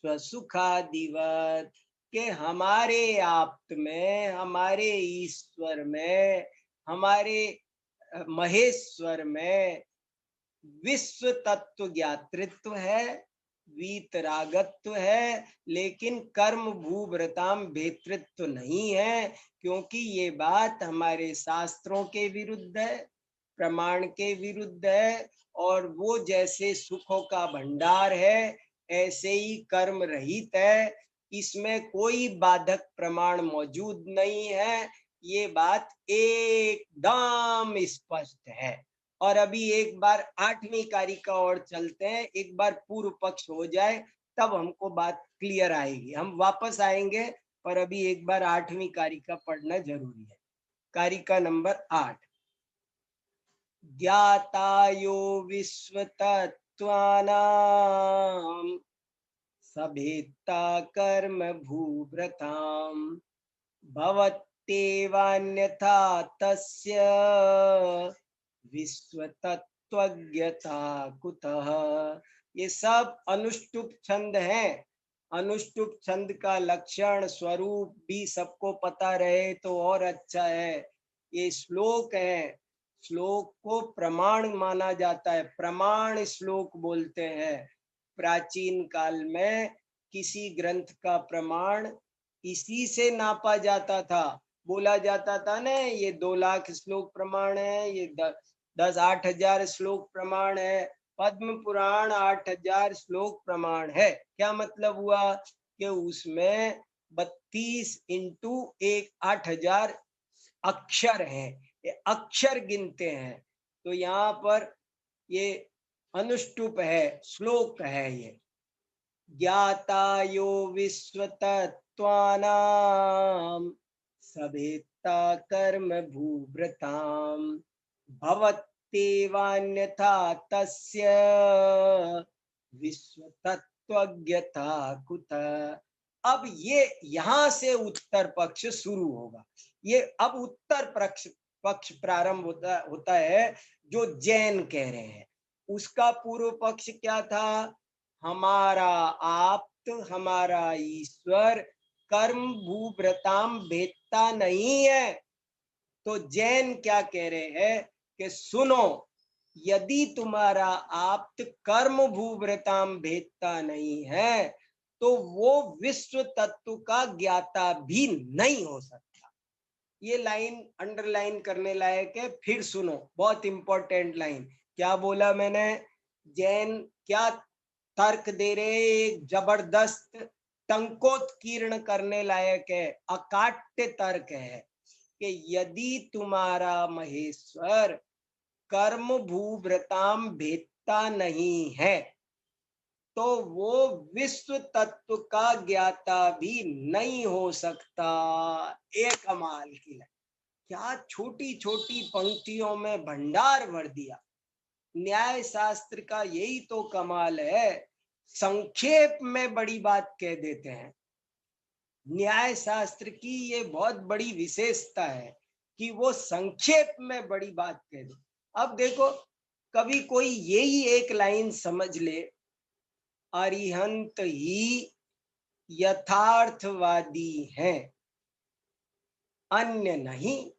स्वसुखादिवत्, के हमारे आप्त में, हमारे ईश्वर में, हमारे महेश्वर में विश्व तत्व ज्ञातृत्व है, वीतरागत्व है, लेकिन कर्म भूभृताम भेतृत्व नहीं है। क्योंकि ये बात हमारे शास्त्रों के विरुद्ध है, प्रमाण के विरुद्ध है। और वो जैसे सुखों का भंडार है, ऐसे ही कर्म रहित है, इसमें कोई बाधक प्रमाण मौजूद नहीं है। ये बात एकदम स्पष्ट है। और अभी एक बार 8वीं कारिका और चलते हैं, एक बार पूर्व पक्ष हो जाए तब हमको बात क्लियर आएगी। हम वापस आएंगे, पर अभी एक बार 8वीं कारिका पढ़ना जरूरी है। कारिका नंबर 8। ज्ञातायो विश्व तत्वानां सभेत्ता कर्म भूभृताम भवत्येवान्यथा तस्य विश्व तत्वज्ञता कुतः। ये सब अनुष्टुप छंद हैं। अनुष्टुप छंद का लक्षण स्वरूप भी सबको पता रहे तो और अच्छा है। ये श्लोक है, श्लोक को प्रमाण माना जाता है, प्रमाण श्लोक बोलते हैं। प्राचीन काल में किसी ग्रंथ का प्रमाण इसी से नापा जाता था। बोला जाता था ना, ये 2 लाख श्लोक प्रमाण है, ये 8,000 श्लोक प्रमाण है, पद्म पुराण 8,000 श्लोक प्रमाण है। क्या मतलब हुआ? कि उसमें 32 इंटू 8,000 अक्षर हैं, ये अक्षर गिनते हैं। तो यहाँ पर ये अनुष्टुप है, श्लोक है ये। ज्ञाता यो विश्व तत्वानां सवेत्ता कर्म भूभृतां भवत्येवान्यथा तस्य विश्वतत्त्वज्ञता कुतः। अब ये यहां से उत्तर पक्ष शुरू होगा। ये अब उत्तर पक्ष प्रारंभ होता है जो जैन कह रहे हैं। उसका पूर्व पक्ष क्या था? हमारा आप्त, हमारा ईश्वर कर्म भूभृताम भेदता नहीं है। तो जैन क्या कह रहे हैं कि सुनो, यदि तुम्हारा आप्त कर्म भूभृताम भेदता नहीं है तो वो विश्व तत्व का ज्ञाता भी नहीं हो सकता। ये लाइन अंडरलाइन करने लायक है, फिर सुनो, बहुत इंपॉर्टेंट लाइन। क्या बोला मैंने? जैन क्या तर्क दे रहे? एक जबरदस्त टंकोत्कीर्ण करने लायक है, अकाट्य तर्क है कि यदि तुम्हारा महेश्वर कर्म भूभृताम भेदता नहीं है तो वो विश्व तत्व का ज्ञाता भी नहीं हो सकता। एक कमाल की है। क्या छोटी छोटी पंक्तियों में भंडार भर दिया। न्याय शास्त्र का यही तो कमाल है, संक्षेप में बड़ी बात कह देते हैं। न्याय शास्त्र की ये बहुत बड़ी विशेषता है कि वो संक्षेप में बड़ी बात कह दे। अब देखो, कभी कोई यही एक लाइन समझ ले, अरिहंत ही यथार्थवादी हैं, अन्य नहीं।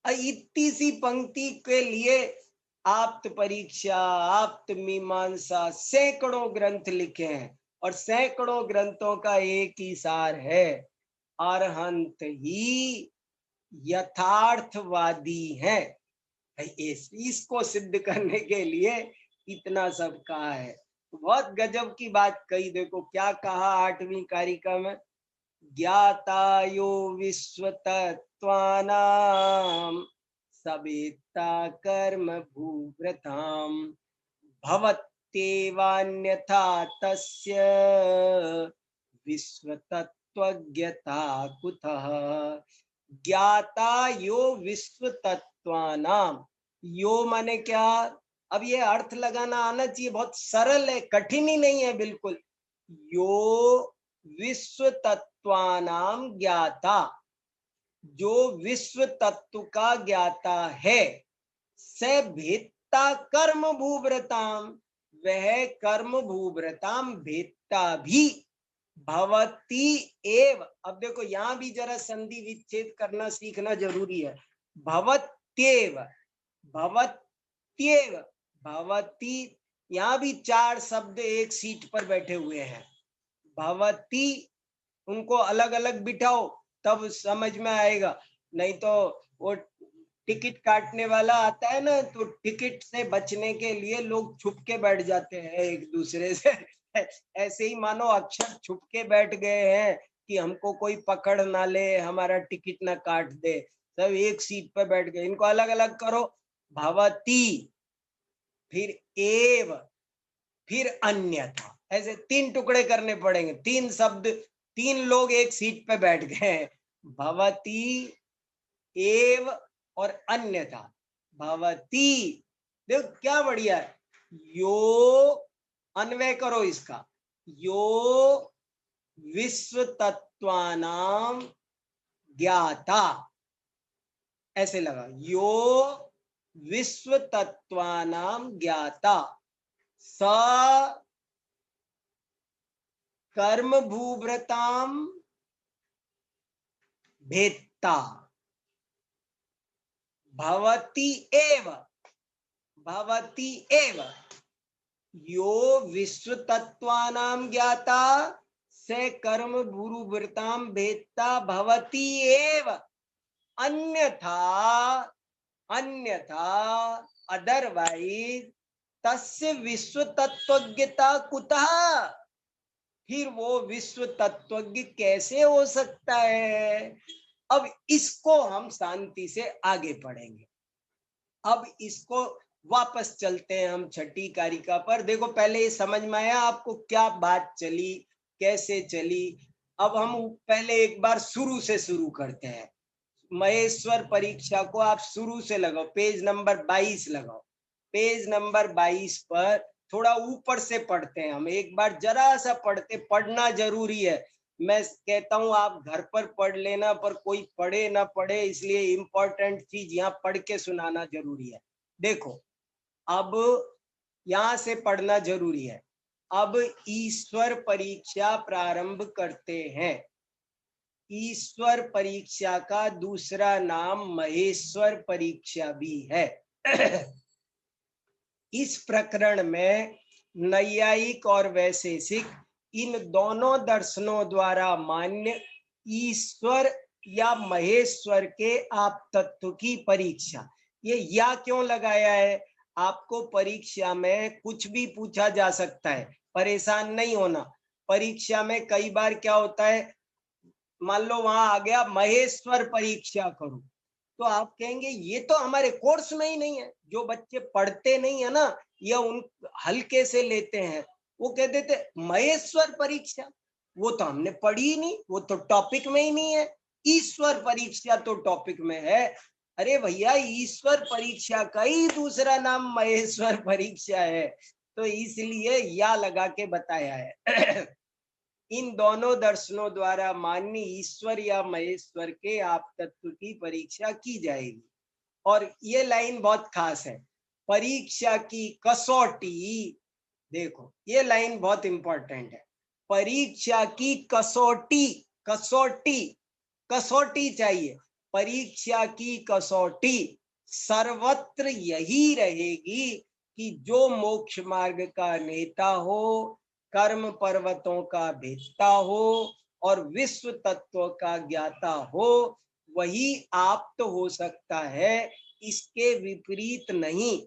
इतनी सी पंक्ति के लिए आप्त परीक्षा, आप्त मीमांसा, सैकड़ों ग्रंथ लिखे हैं और सैकड़ों ग्रंथों का एक ही सार है, अरहंत ही यथार्थवादी हैं। इसको सिद्ध करने के लिए इतना सब कहा है। बहुत गजब की बात कही। देखो क्या कहा 8वीं कारिका में, ज्ञाता यो विश्व तत्वानां सवेत्ता कर्म भूभृतां भवत्येवान्यथा तस्य विश्व तत्त्वज्ञता कुतः। ज्ञाता यो विश्व तत्वानां, यो माने क्या? अब ये अर्थ लगाना आना चाहिए, बहुत सरल है, कठिन ही नहीं है बिल्कुल। यो विश्व तत्वानाम ज्ञाता, जो विश्व तत्व का ज्ञाता है, से भेदता कर्म भूभृताम, वह कर्म भूभृताम भेदता भी भवती एव। अब देखो यहां भी जरा संधि विच्छेद करना सीखना जरूरी है। भवत्येव, भवत्येव, भवती, यहाँ भी 4 शब्द एक सीट पर बैठे हुए हैं। भवती, उनको अलग अलग बिठाओ तब समझ में आएगा, नहीं तो वो टिकट काटने वाला आता है ना, तो टिकट से बचने के लिए लोग छुप के बैठ जाते हैं एक दूसरे से। ऐसे ही मानो अक्षर छुप के बैठ गए हैं कि हमको कोई पकड़ ना ले, हमारा टिकट ना काट दे। सब एक सीट पर बैठ गए, इनको अलग अलग करो। भवती, फिर एव, फिर अन्यथा, ऐसे 3 टुकड़े करने पड़ेंगे। 3 शब्द, 3 लोग एक सीट पे बैठ गए। भवती, एव और अन्यथा। भवती, देखो क्या बढ़िया है। यो, अन्वय करो इसका, यो विश्व तत्वानाम ज्ञाता, ऐसे लगा, यो विश्व तत्वानाम ज्ञाता स कर्म भूभृताम भेदता भवती एव, भवती एव, यो विश्व तत्वानाम ज्ञाता से कर्म भूभृताम भेदता भवती एव, अन्यथा, अन्यथा अदरवाइज तस्य विश्व तत्वज्ञता कुतः, फिर वो विश्व तत्वज्ञ कैसे हो सकता है। अब इसको हम शांति से आगे पढ़ेंगे। अब इसको वापस चलते हैं हम 6ठी कारिका पर। देखो पहले ये समझ में आया आपको क्या बात चली, कैसे चली। अब हम पहले एक बार शुरू से शुरू करते हैं। महेश्वर परीक्षा को आप शुरू से लगाओ, पेज नंबर 22 लगाओ। पेज नंबर 22 पर थोड़ा ऊपर से पढ़ते हैं हम, एक बार जरा सा पढ़ना जरूरी है। मैं कहता हूं आप घर पर पढ़ लेना, पर कोई पढ़े ना पढ़े, इसलिए इम्पोर्टेंट चीज यहाँ पढ़ के सुनाना जरूरी है। देखो, अब यहाँ से पढ़ना जरूरी है। अब ईश्वर परीक्षा प्रारंभ करते हैं। ईश्वर परीक्षा का दूसरा नाम महेश्वर परीक्षा भी है। इस प्रकरण में नैयायिक और वैशेषिक इन दोनों दर्शनों द्वारा मान्य ईश्वर या महेश्वर के आप तत्व की परीक्षा। ये या क्यों लगाया है? आपको परीक्षा में कुछ भी पूछा जा सकता है, परेशान नहीं होना। परीक्षा में कई बार क्या होता है, मान लो वहां आ गया महेश्वर परीक्षा करो, तो आप कहेंगे ये तो हमारे कोर्स में ही नहीं है। जो बच्चे पढ़ते नहीं है ना, ये उन हल्के से लेते हैं, वो कह देते महेश्वर परीक्षा, वो तो हमने पढ़ी ही नहीं, वो तो टॉपिक में ही नहीं है। ईश्वर परीक्षा तो टॉपिक में है। अरे भैया, ईश्वर परीक्षा का ही दूसरा नाम महेश्वर परीक्षा है, तो इसलिए या लगा के बताया है। इन दोनों दर्शनों द्वारा मान्य ईश्वर या महेश्वर के आप तत्व की परीक्षा की जाएगी। और ये लाइन बहुत खास है, परीक्षा की कसौटी। देखो, ये लाइन बहुत इंपॉर्टेंट है। परीक्षा की कसौटी, कसौटी, कसौटी चाहिए। परीक्षा की कसौटी सर्वत्र यही रहेगी कि जो मोक्ष मार्ग का नेता हो, कर्म पर्वतों का भेदता हो और विश्व तत्व का ज्ञाता हो, वही आप्त हो सकता है, इसके विपरीत नहीं।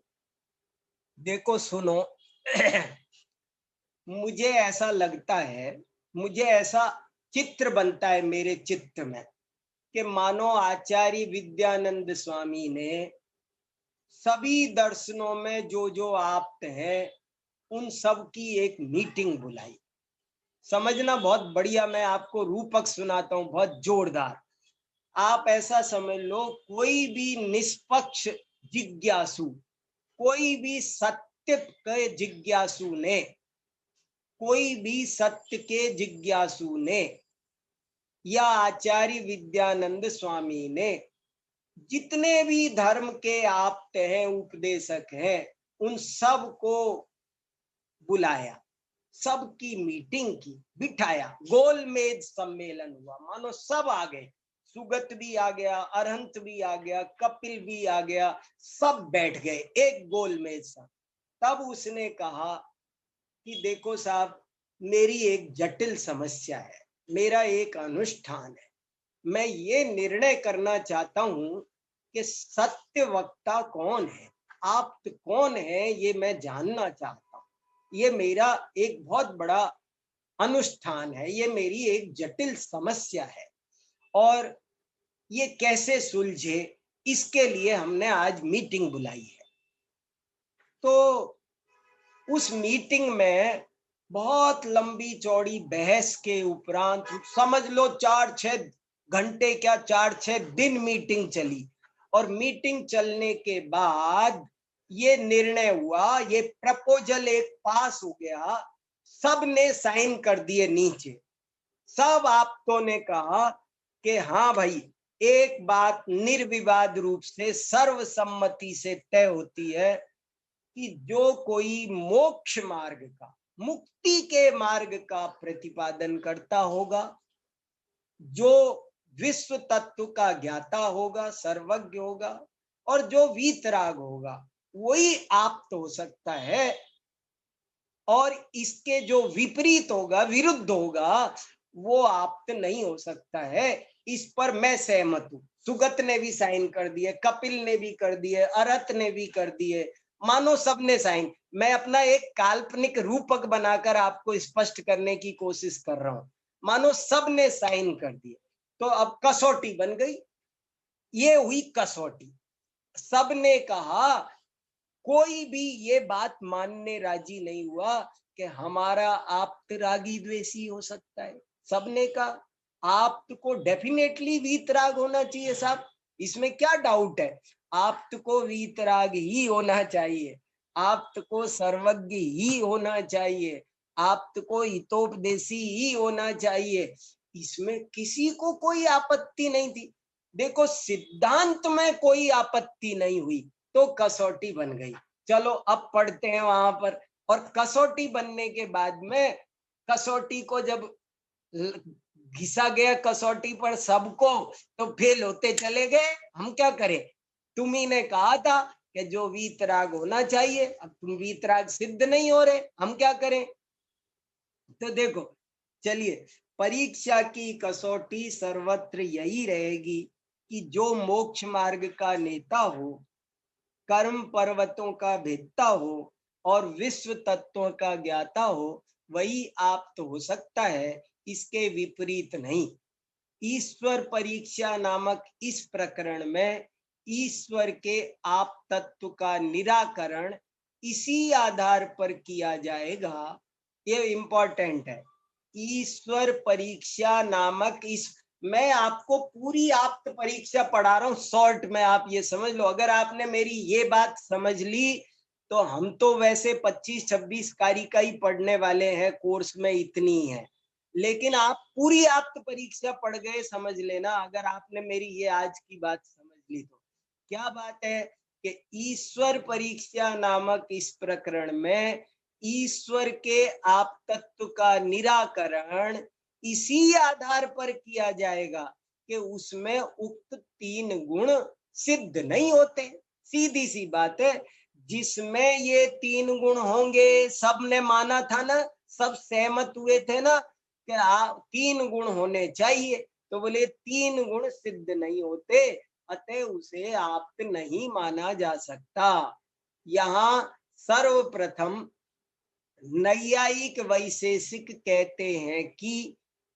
देखो सुनो, मुझे ऐसा लगता है, मुझे ऐसा चित्र बनता है मेरे चित्त में कि मानो आचार्य विद्यानंद स्वामी ने सभी दर्शनों में जो जो आप्त हैं उन सब की एक मीटिंग बुलाई। समझना बहुत बढ़िया, मैं आपको रूपक सुनाता हूं, बहुत जोरदार। आप ऐसा समझ लो, कोई भी निष्पक्ष जिज्ञासु, कोई भी सत्य के जिज्ञासु ने, कोई भी सत्य के जिज्ञासु ने या आचार्य विद्यानंद स्वामी ने जितने भी धर्म के आप्त हैं, उपदेशक हैं, उन सब को बुलाया, सबकी मीटिंग की, बिठाया, गोलमेज सम्मेलन हुआ। मानो सब आ गए, सुगत भी आ गया, अरहंत भी आ गया, कपिल भी आ गया, सब बैठ गए एक गोलमेज सा। तब उसने कहा कि देखो साहब, मेरी एक जटिल समस्या है, मेरा एक अनुष्ठान है। मैं ये निर्णय करना चाहता हूं कि सत्य वक्ता कौन है, आप कौन है, ये मैं जानना चाहता हूं। ये मेरा एक बहुत बड़ा अनुष्ठान है, ये मेरी एक जटिल समस्या है, और ये कैसे सुलझे, इसके लिए हमने आज मीटिंग बुलाई है। तो उस मीटिंग में बहुत लंबी चौड़ी बहस के उपरांत, समझ लो 4-6 घंटे क्या, 4-6 दिन मीटिंग चली। और मीटिंग चलने के बाद ये निर्णय हुआ, ये प्रपोजल एक पास हो गया, सब ने साइन कर दिए नीचे। सब आप्तों ने कहा कि हाँ भाई, एक बात निर्विवाद रूप से सर्वसम्मति से तय होती है कि जो कोई मोक्ष मार्ग का, मुक्ति के मार्ग का प्रतिपादन करता होगा, जो विश्व तत्व का ज्ञाता होगा, सर्वज्ञ होगा, और जो वीतराग होगा, वही आप्त हो सकता है। और इसके जो विपरीत होगा, विरुद्ध होगा, वो आप्त नहीं हो सकता है। इस पर मैं सहमत हूं। सुगत ने भी साइन कर दिए, कपिल ने भी कर दिए, अरहत ने भी कर दिए, मानो सबने साइन। मैं अपना एक काल्पनिक रूपक बनाकर आपको स्पष्ट करने की कोशिश कर रहा हूं। मानो सबने साइन कर दिए, तो अब कसौटी बन गई। ये हुई कसौटी। सबने कहा, कोई भी ये बात मानने राजी नहीं हुआ कि हमारा आप्त रागी द्वेषी हो सकता है। सबने कहा आप्त को डेफिनेटली वीतराग होना चाहिए साहब, इसमें क्या डाउट है। आप्त को वीतराग ही होना चाहिए, आप्त को सर्वज्ञ ही होना चाहिए, आप्त को हितोपदेशी ही होना चाहिए, इसमें किसी को कोई आपत्ति नहीं थी। देखो सिद्धांत में कोई आपत्ति नहीं हुई तो कसौटी बन गई। चलो अब पढ़ते हैं वहां पर। और कसौटी बनने के बाद में कसौटी को जब घिसा गया कसौटी पर सबको, तो फेल होते चले गए। हम क्या करें, तुम्ही ने कहा था कि जो वीतराग होना चाहिए, अब तुम वीतराग सिद्ध नहीं हो रहे, हम क्या करें। तो देखो चलिए, परीक्षा की कसौटी सर्वत्र यही रहेगी कि जो मोक्ष मार्ग का नेता हो, कर्म पर्वतों का भेदता हो और विश्व तत्वों का ज्ञाता हो, वही आप्त हो सकता है, इसके विपरीत नहीं। ईश्वर परीक्षा नामक इस प्रकरण में ईश्वर के आप तत्व का निराकरण इसी आधार पर किया जाएगा। ये इंपॉर्टेंट है। ईश्वर परीक्षा नामक इस, मैं आपको पूरी आप्त परीक्षा पढ़ा रहा हूं शॉर्ट में, आप ये समझ लो। अगर आपने मेरी ये बात समझ ली तो हम तो वैसे 25-26 कारिका ही पढ़ने वाले हैं, कोर्स में इतनी है, लेकिन आप पूरी आप्त परीक्षा पढ़ गए समझ लेना, अगर आपने मेरी ये आज की बात समझ ली तो। क्या बात है कि ईश्वर परीक्षा नामक इस प्रकरण में ईश्वर के आप तत्व का निराकरण इसी आधार पर किया जाएगा कि उसमें उक्त 3 गुण सिद्ध नहीं होते। सीधी सी बात है, जिसमें ये 3 गुण होंगे, सबने माना था ना, सब सहमत हुए थे ना कि 3 गुण होने चाहिए, तो बोले 3 गुण सिद्ध नहीं होते, अतः उसे आप्त नहीं माना जा सकता। यहाँ सर्वप्रथम नैयायिक वैशेषिक कहते हैं कि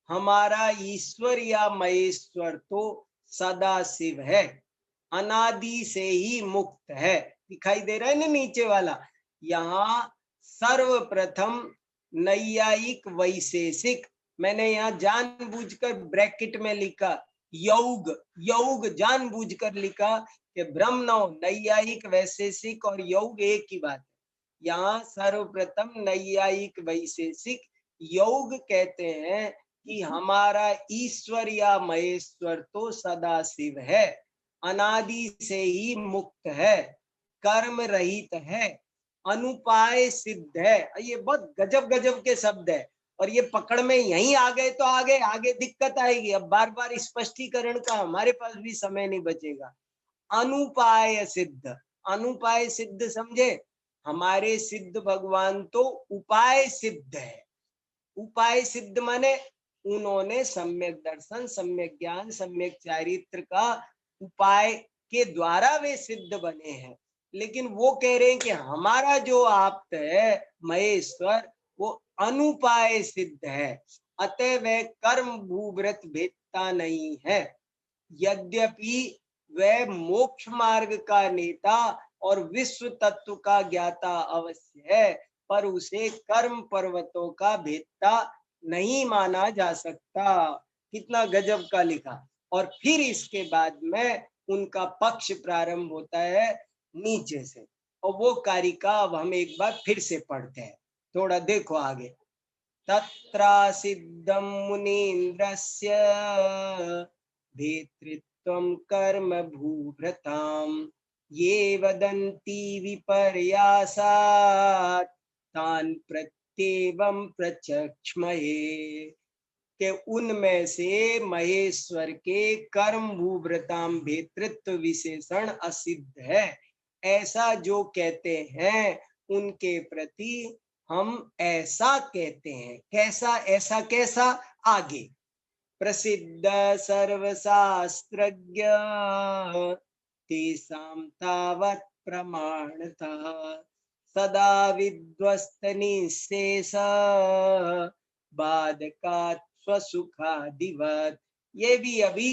हमारा ईश्वर या महेश्वर तो सदा शिव है, अनादि से ही मुक्त है। दिखाई दे रहा है ना नीचे वाला। यहाँ सर्वप्रथम नैयायिक वैशेषिक, मैंने यहाँ जानबूझकर ब्रैकेट में लिखा यौग, यौग जानबूझकर लिखा कि ब्रह्म नौ, नैयायिक वैशेषिक और यौग एक ही बात है। यहाँ सर्वप्रथम नैयायिक वैशेषिक योग कहते हैं कि हमारा ईश्वर या महेश्वर तो सदा शिव है, अनादि से ही मुक्त है, कर्म रहित है, अनुपाय सिद्ध है। ये बहुत गजब गजब के शब्द है, और ये पकड़ में यहीं आ गए तो आगे आगे दिक्कत आएगी। अब बार बार स्पष्टीकरण का हमारे पास भी समय नहीं बचेगा। अनुपाय सिद्ध, अनुपाय सिद्ध समझे, हमारे सिद्ध भगवान तो उपाय सिद्ध है। उपाय सिद्ध माने उन्होंने सम्यक दर्शन, सम्यक ज्ञान, सम्यक चारित्र का उपाय के द्वारा वे सिद्ध बने हैं। लेकिन वो कह रहे हैं कि हमारा जो आप्त है महेश्वर, वो अनुपाय सिद्ध है, अतः वह कर्म भूव्रत भेदता नहीं है। यद्यपि वह मोक्ष मार्ग का नेता और विश्व तत्व का ज्ञाता अवश्य है, पर उसे कर्म पर्वतों का भेदता नहीं माना जा सकता। कितना गजब का लिखा। और फिर इसके बाद में उनका पक्ष प्रारंभ होता है नीचे से, और वो कारिका अब हम एक बार फिर से पढ़ते हैं। थोड़ा देखो आगे। तत्रा सिद्धम मुनीन्द्रस्य भेतृत्वं कर्म भूभृताम् ये वदन्ति विपर्यासात् तान् प्रत्येवं प्रचक्ष्महे, के उनमें से महेश्वर के कर्म भूभृताम भेतृत्व विशेषण असिद्ध है, ऐसा जो कहते हैं उनके प्रति हम ऐसा कहते हैं। कैसा, ऐसा कैसा, आगे। प्रसिद्ध सर्वशास्त्रज्ञ तेषां तावत् प्रमाणतः सदा विध्वस्त निःशेष बाधकात् स्वसुखादिवत्। ये भी अभी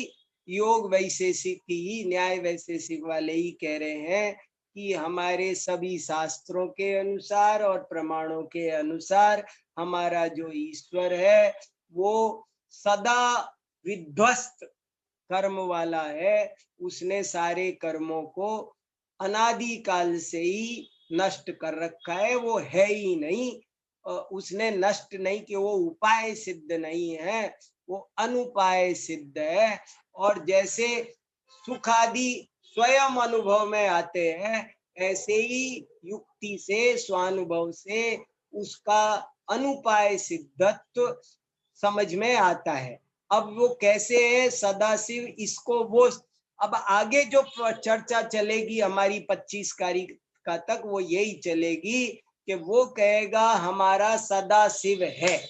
योग वैशेषिक ही, न्याय वैशेषिक वाले ही कह रहे हैं कि हमारे सभी शास्त्रों के अनुसार और प्रमाणों के अनुसार हमारा जो ईश्वर है वो सदा विध्वस्त कर्म वाला है, उसने सारे कर्मों को अनादि काल से ही नष्ट कर रखा है, वो है ही नहीं। उसने नष्ट नहीं कि वो उपाय सिद्ध नहीं है, वो अनुपाय सिद्ध है। और जैसे सुख आदि स्वयं अनुभव में आते हैं, ऐसे ही युक्ति से स्वानुभव से उसका अनुपाय सिद्धत्व समझ में आता है। अब वो कैसे है सदाशिव, इसको वो अब आगे जो चर्चा चलेगी हमारी 25 का तक, वो यही चलेगी कि वो कहेगा हमारा सदाशिव है,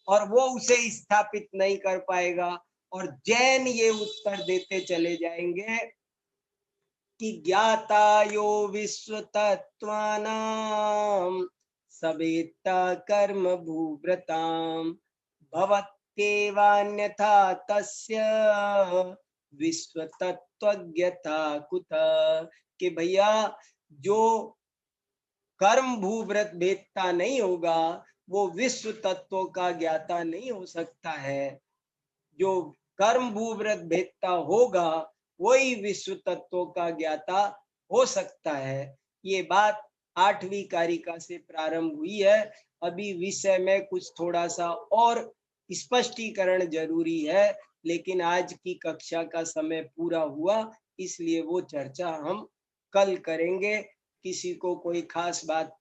और वो उसे स्थापित नहीं कर पाएगा। और जैन ये उत्तर देते चले जाएंगे कि ज्ञाता यो विश्व तत्वानाम सवेत्ता कर्म भूव्रताम भवत्येवान्यथा तस्य विश्व तत्वज्ञता कुत। कि भैया जो कर्म भूव्रत भेदता नहीं होगा वो विश्व तत्वों का ज्ञाता नहीं हो सकता है। जो कर्म भूव्रत भेदता होगा वही विश्व तत्वों का ज्ञाता हो सकता है। ये बात 8वीं कारिका से प्रारंभ हुई है। अभी विषय में कुछ थोड़ा सा और स्पष्टीकरण जरूरी है, लेकिन आज की कक्षा का समय पूरा हुआ, इसलिए वो चर्चा हम कल करेंगे। किसी को कोई खास बात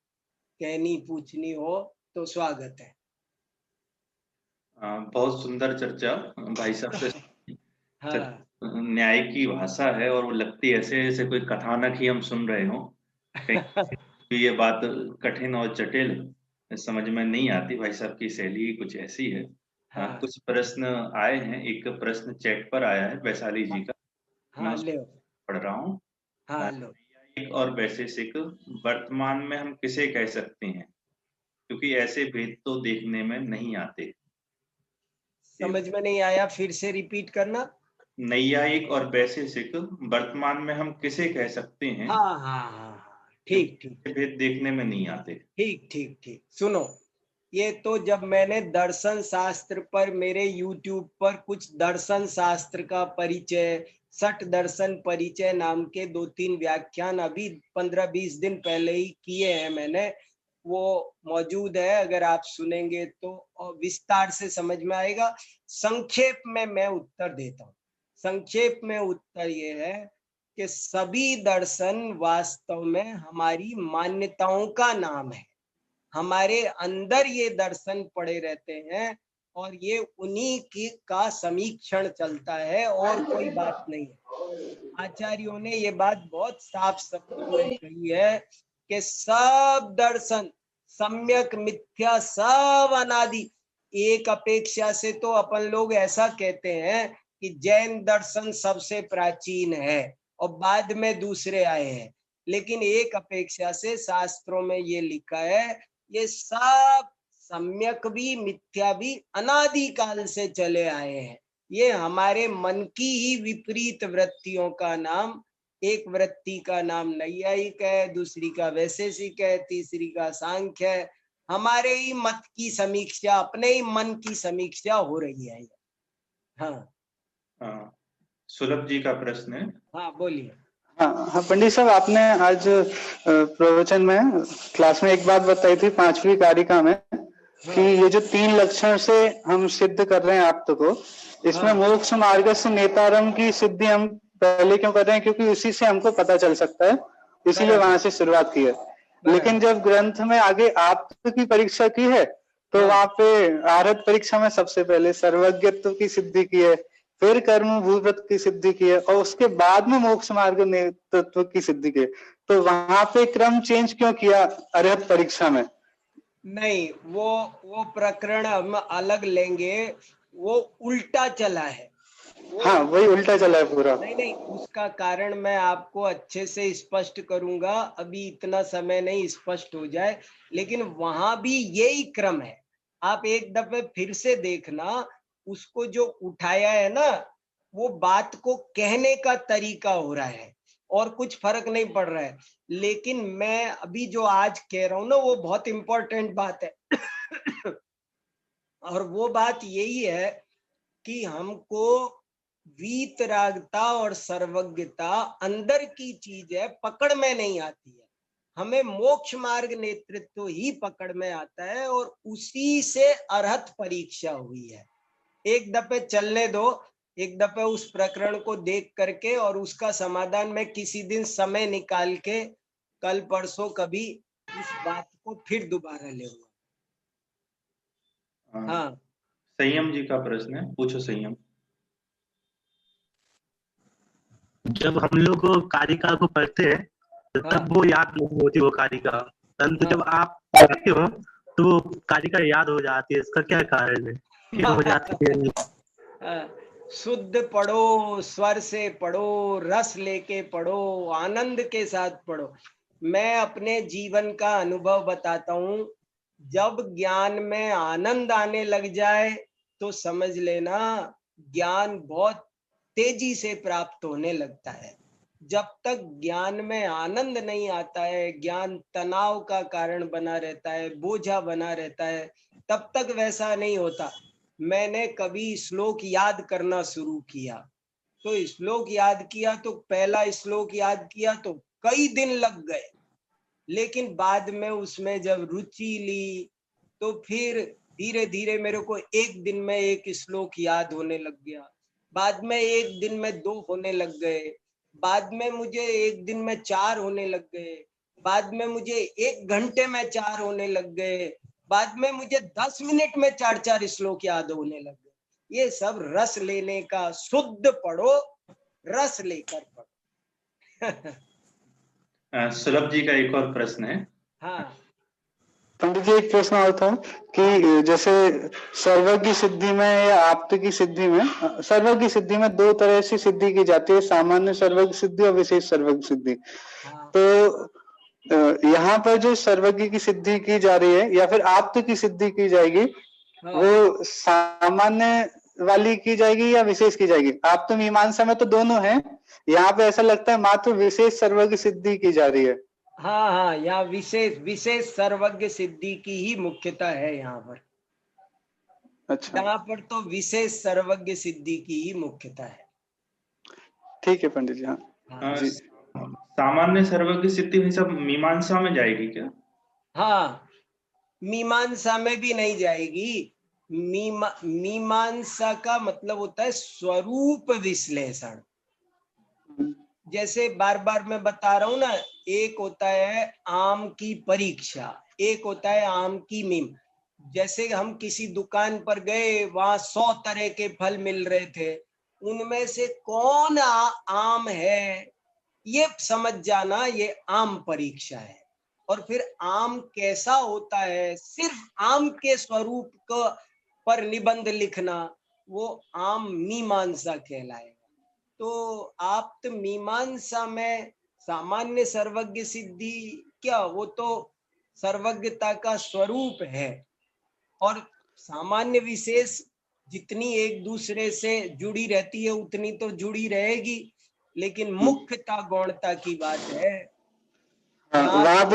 कहनी पूछनी हो तो स्वागत है। बहुत सुंदर चर्चा भाई साहब से। हाँ। न्याय की भाषा है और वो लगती है ऐसे जैसे कोई कथानक ही हम सुन रहे हो। कहीं ये बात कठिन और जटिल समझ में नहीं आती। भाई साहब की शैली ही कुछ ऐसी है। हाँ। कुछ प्रश्न आए हैं। एक प्रश्न चैट पर आया है वैशाली जी का, मैं हाँ उसको ले। पढ़ रहा हूँ। हाँ लो। नैयायिक और वैशेषिक वर्तमान में हम किसे कह सकते हैं, क्योंकि ऐसे भेद तो देखने में नहीं आते। समझ में नहीं आया, फिर से रिपीट करना। नैयायिक और वैशेषिक वर्तमान में हम किसे कह सकते हैं, हाँ हाँ हाँ, ठीक ठीक क्योंकि भेद देखने में नहीं आते। ठीक ठीक ठीक। सुनो, ये तो जब मैंने दर्शन शास्त्र पर मेरे YouTube पर कुछ दर्शन शास्त्र का परिचय, सठ दर्शन परिचय नाम के 2-3 व्याख्यान अभी 15-20 दिन पहले ही किए हैं मैंने, वो मौजूद है। अगर आप सुनेंगे तो और विस्तार से समझ में आएगा। संक्षेप में मैं उत्तर देता हूँ। संक्षेप में उत्तर ये है कि सभी दर्शन वास्तव में हमारी मान्यताओं का नाम है। हमारे अंदर ये दर्शन पड़े रहते हैं और ये उन्हीं की का समीक्षण चलता है और कोई बात नहीं है। आचार्यों ने ये बात बहुत साफ शब्दों में कही है कि सब दर्शन सम्यक मिथ्या, सब अनादि। एक अपेक्षा से तो अपन लोग ऐसा कहते हैं कि जैन दर्शन सबसे प्राचीन है और बाद में दूसरे आए हैं, लेकिन एक अपेक्षा से शास्त्रों में ये लिखा है ये सब सम्यक भी मिथ्या भी अनादि काल से चले आए हैं। ये हमारे मन की ही विपरीत वृत्तियों का नाम, एक वृत्ति का नाम नैयायिक है, दूसरी का वैशेषिक है, तीसरी का सांख्य है। हमारे ही मत की समीक्षा, अपने ही मन की समीक्षा हो रही है। हाँ। सुलभ जी का प्रश्न है। हाँ बोलिए। हाँ हाँ पंडित साहब, आपने आज प्रवचन में क्लास में एक बात बताई थी 5वीं कारिका में कि ये जो 3 लक्षण से हम सिद्ध कर रहे हैं आप्त को, इसमें मोक्ष मार्ग से नेतारम की सिद्धि हम पहले क्यों कर रहे हैं, क्योंकि उसी से हमको पता चल सकता है, इसीलिए वहां से शुरुआत की है। लेकिन जब ग्रंथ में आगे आप्त की परीक्षा की है तो वहां पे आरत परीक्षा में सबसे पहले सर्वज्ञत्व की सिद्धि की है, फिर कर्म भूव्रत की सिद्धि की है और उसके बाद में मोक्ष मार्ग नेतृत्व की सिद्धि की है। तो वहां पे क्रम चेंज क्यों किया अरहत परीक्षा में? नहीं, वो प्रकरण हम अलग लेंगे, वो उल्टा चला है। हाँ वही उल्टा चला है पूरा। नहीं नहीं, उसका कारण मैं आपको अच्छे से स्पष्ट करूंगा, अभी इतना समय नहीं, स्पष्ट हो जाए। लेकिन वहां भी यही क्रम है। आप एक दफे फिर से देखना, उसको जो उठाया है ना, वो बात को कहने का तरीका हो रहा है और कुछ फर्क नहीं पड़ रहा है। लेकिन मैं अभी जो आज कह रहा हूं ना, वो बहुत इंपॉर्टेंट बात है। और वो बात यही है कि हमको वीतरागता और सर्वज्ञता अंदर की चीज है, पकड़ में नहीं आती है। हमें मोक्ष मार्ग नेतृत्व ही पकड़ में आता है और उसी से अरहत परीक्षा हुई है। एक दफे चलने दो, एक दफे उस प्रकरण को देख करके और उसका समाधान मैं किसी दिन समय निकाल के कल परसों कभी इस बात को फिर दोबारा लेऊंगा। हाँ, संयम जी का प्रश्न है, पूछो संयम। जब हम लोग कारिका को पढ़ते हैं तो तब वो याद नहीं होती वो कारिका, परंतु जब आप पढ़ते हो तो वो कारिका याद हो जाती है। इसका क्या कारण है, क्यों हो जाती है? शुद्ध पढ़ो, स्वर से पढ़ो, रस लेके पढ़ो, आनंद के साथ पढ़ो। मैं अपने जीवन का अनुभव बताता हूँ। जब ज्ञान में आनंद आने लग जाए तो समझ लेना ज्ञान बहुत तेजी से प्राप्त होने लगता है। जब तक ज्ञान में आनंद नहीं आता है, ज्ञान तनाव का कारण बना रहता है, बोझा बना रहता है, तब तक वैसा नहीं होता। मैंने कभी श्लोक याद करना शुरू किया तो श्लोक याद किया तो पहला श्लोक याद किया तो कई दिन लग गए, लेकिन बाद में उसमें जब रुचि ली तो फिर धीरे धीरे मेरे को एक दिन में एक श्लोक याद होने लग गया, बाद में एक दिन में 2 होने लग गए, बाद में मुझे एक दिन में 4 होने लग गए, बाद में मुझे 1 घंटे में 4 होने लग गए, बाद में मुझे 10 मिनट में 4-4 श्लोक याद होने लग गए। ये सब रस लेने का, शुद्ध पढ़ो, रस लेकर पढ़ो। सुलभ जी का एक और प्रश्न है। हाँ पंडित जी, एक प्रश्न और था कि जैसे सर्वज्ञ सिद्धि में या आप्त की सिद्धि में, सर्वज्ञ सिद्धि में 2 तरह से सिद्धि की जाती है, सामान्य सर्वज्ञ सिद्धि और विशेष सर्वज्ञ सिद्धि। तो यहाँ पर जो सर्वज्ञ की सिद्धि की जा रही है या फिर आप्त की सिद्धि की जाएगी, वो सामान्य वाली की जाएगी या विशेष की जाएगी? आप्त मीमांसा में तो दोनों है, यहाँ पे ऐसा लगता है मात्र विशेष सर्वज्ञ सिद्धि की जा रही है। हाँ, यहाँ विशेष सर्वज्ञ सिद्धि की ही मुख्यता है यहाँ पर। अच्छा, यहाँ पर तो विशेष सर्वज्ञ सिद्धि की ही मुख्यता है। ठीक है पंडित जी। हाँ जी। सामान्य सर्वज्ञ सिद्धि में सब मीमांसा में जाएगी क्या? हाँ, मीमांसा में भी नहीं जाएगी। मीमांसा का मतलब होता है स्वरूप विश्लेषण। जैसे बार बार मैं बता रहा हूं ना, एक होता है आम की परीक्षा, एक होता है आम की मीम। जैसे हम किसी दुकान पर गए, वहां 100 तरह के फल मिल रहे थे, उनमें से कौन आम है ये समझ जाना, ये आम परीक्षा है। और फिर आम कैसा होता है, सिर्फ आम के स्वरूप को पर निबंध लिखना, वो आम मीमांसा कहलाएगा। तो आप्त मीमांसा में सामान्य सर्वज्ञ सिद्धि क्या, वो तो सर्वज्ञता का स्वरूप है, और सामान्य विशेष जितनी एक दूसरे से जुड़ी रहती है उतनी तो जुड़ी रहेगी, लेकिन मुख्यता गौणता की बात है। वहां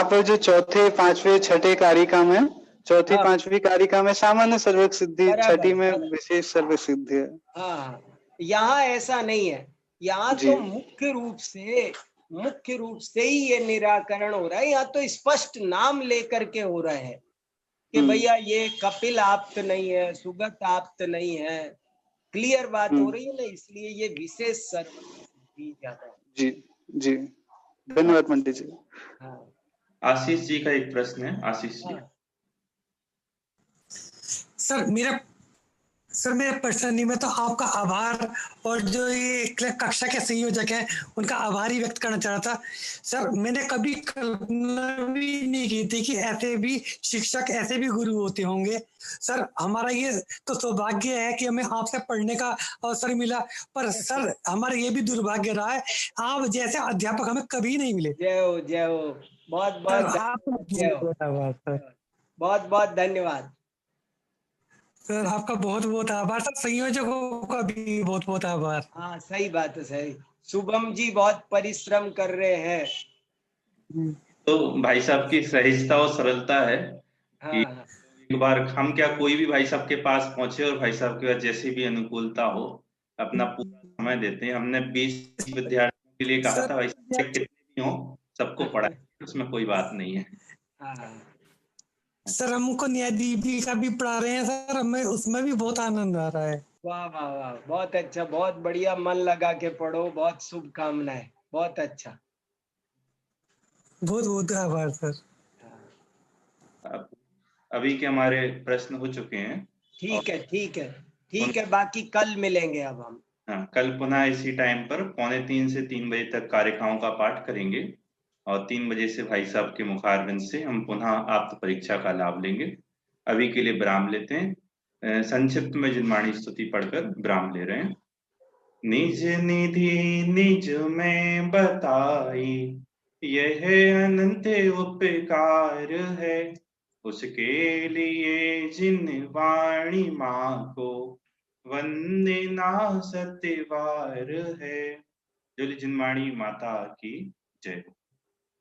पर जो चौथे, पांचवे, छठे कारिका में, चौथी पांचवी कारिका में सामान्य सर्वज्ञ सिद्धि, छठी में विशेष सर्वज्ञ सिद्धि है। हाँ, यहाँ ऐसा नहीं है। यहाँ तो मुख्य रूप से ही ये निराकरण हो रहा है। यहाँ तो स्पष्ट नाम लेकर के हो रहा है कि भैया ये कपिल आप्त नहीं है, सुगत आप्त नहीं है, क्लियर बात हो रही है ना, इसलिए ये विशेष सर्वज्ञ सिद्धि ज्यादा है। जी जी, धन्यवाद पंडित जी। हाँ, आशीष जी का एक प्रश्न है। आशीष जी। सर मेरा प्रश्न नहीं, मैं तो आपका आभार और जो ये कक्षा के संयोजक हैं उनका आभार ही व्यक्त करना चाह रहा था। सर मैंने कभी कल्पना भी नहीं की थी कि ऐसे भी शिक्षक, ऐसे भी गुरु होते होंगे। सर हमारा ये तो सौभाग्य है कि हमें आपसे पढ़ने का अवसर मिला, पर सर हमारा ये भी दुर्भाग्य रहा है, आप जैसे अध्यापक हमें कभी नहीं मिले। जय हो, जय हो, बहुत बहुत धन्यवाद सर, आपका बहुत बहुत आभार सर, संयोजकों का भी बहुत बहुत आभार। हाँ, सही बात है, सही। शुभम जी बहुत परिश्रम कर रहे हैं। तो भाई साहब की सहजता और सरलता है कि एक बार हम क्या कोई भी भाई साहब के पास पहुंचे और भाई साहब के पास जैसी भी अनुकूलता हो अपना पूरा समय देते हैं। हमने 20 विद्यार्थियों के लिए कहा था भाई साहब कितने भी हो सबको पढ़ाए, उसमें कोई बात नहीं है। सर हमको न्यायदीपी का भी पढ़ा रहे हैं सर, हमें उसमें भी बहुत आनंद आ रहा है। वाह वाह वाह, बहुत अच्छा, बहुत बढ़िया, मन लगा के पढ़ो, बहुत शुभकामनाएं, बहुत अच्छा। बहुत बहुत आभार सर। अभी के हमारे प्रश्न हो चुके हैं। ठीक है ठीक है ठीक है, बाकी कल मिलेंगे अब हम। हाँ, कल पुनः इसी टाइम पर 2:45 से 3 बजे तक कारिकाओं का पाठ करेंगे और 3 बजे से भाई साहब के मुखारबिंद से हम पुनः आप्त परीक्षा का लाभ लेंगे। अभी के लिए विराम लेते हैं। संक्षिप्त में जिनवाणी स्तुति पढ़कर विराम ले रहे हैं। निज निधि निज में बताई, यह अनंत उपकार है, उसके लिए जिन वाणी माँ को वंदना सत्यवार है। जो जिनवाणी माता की जय हो।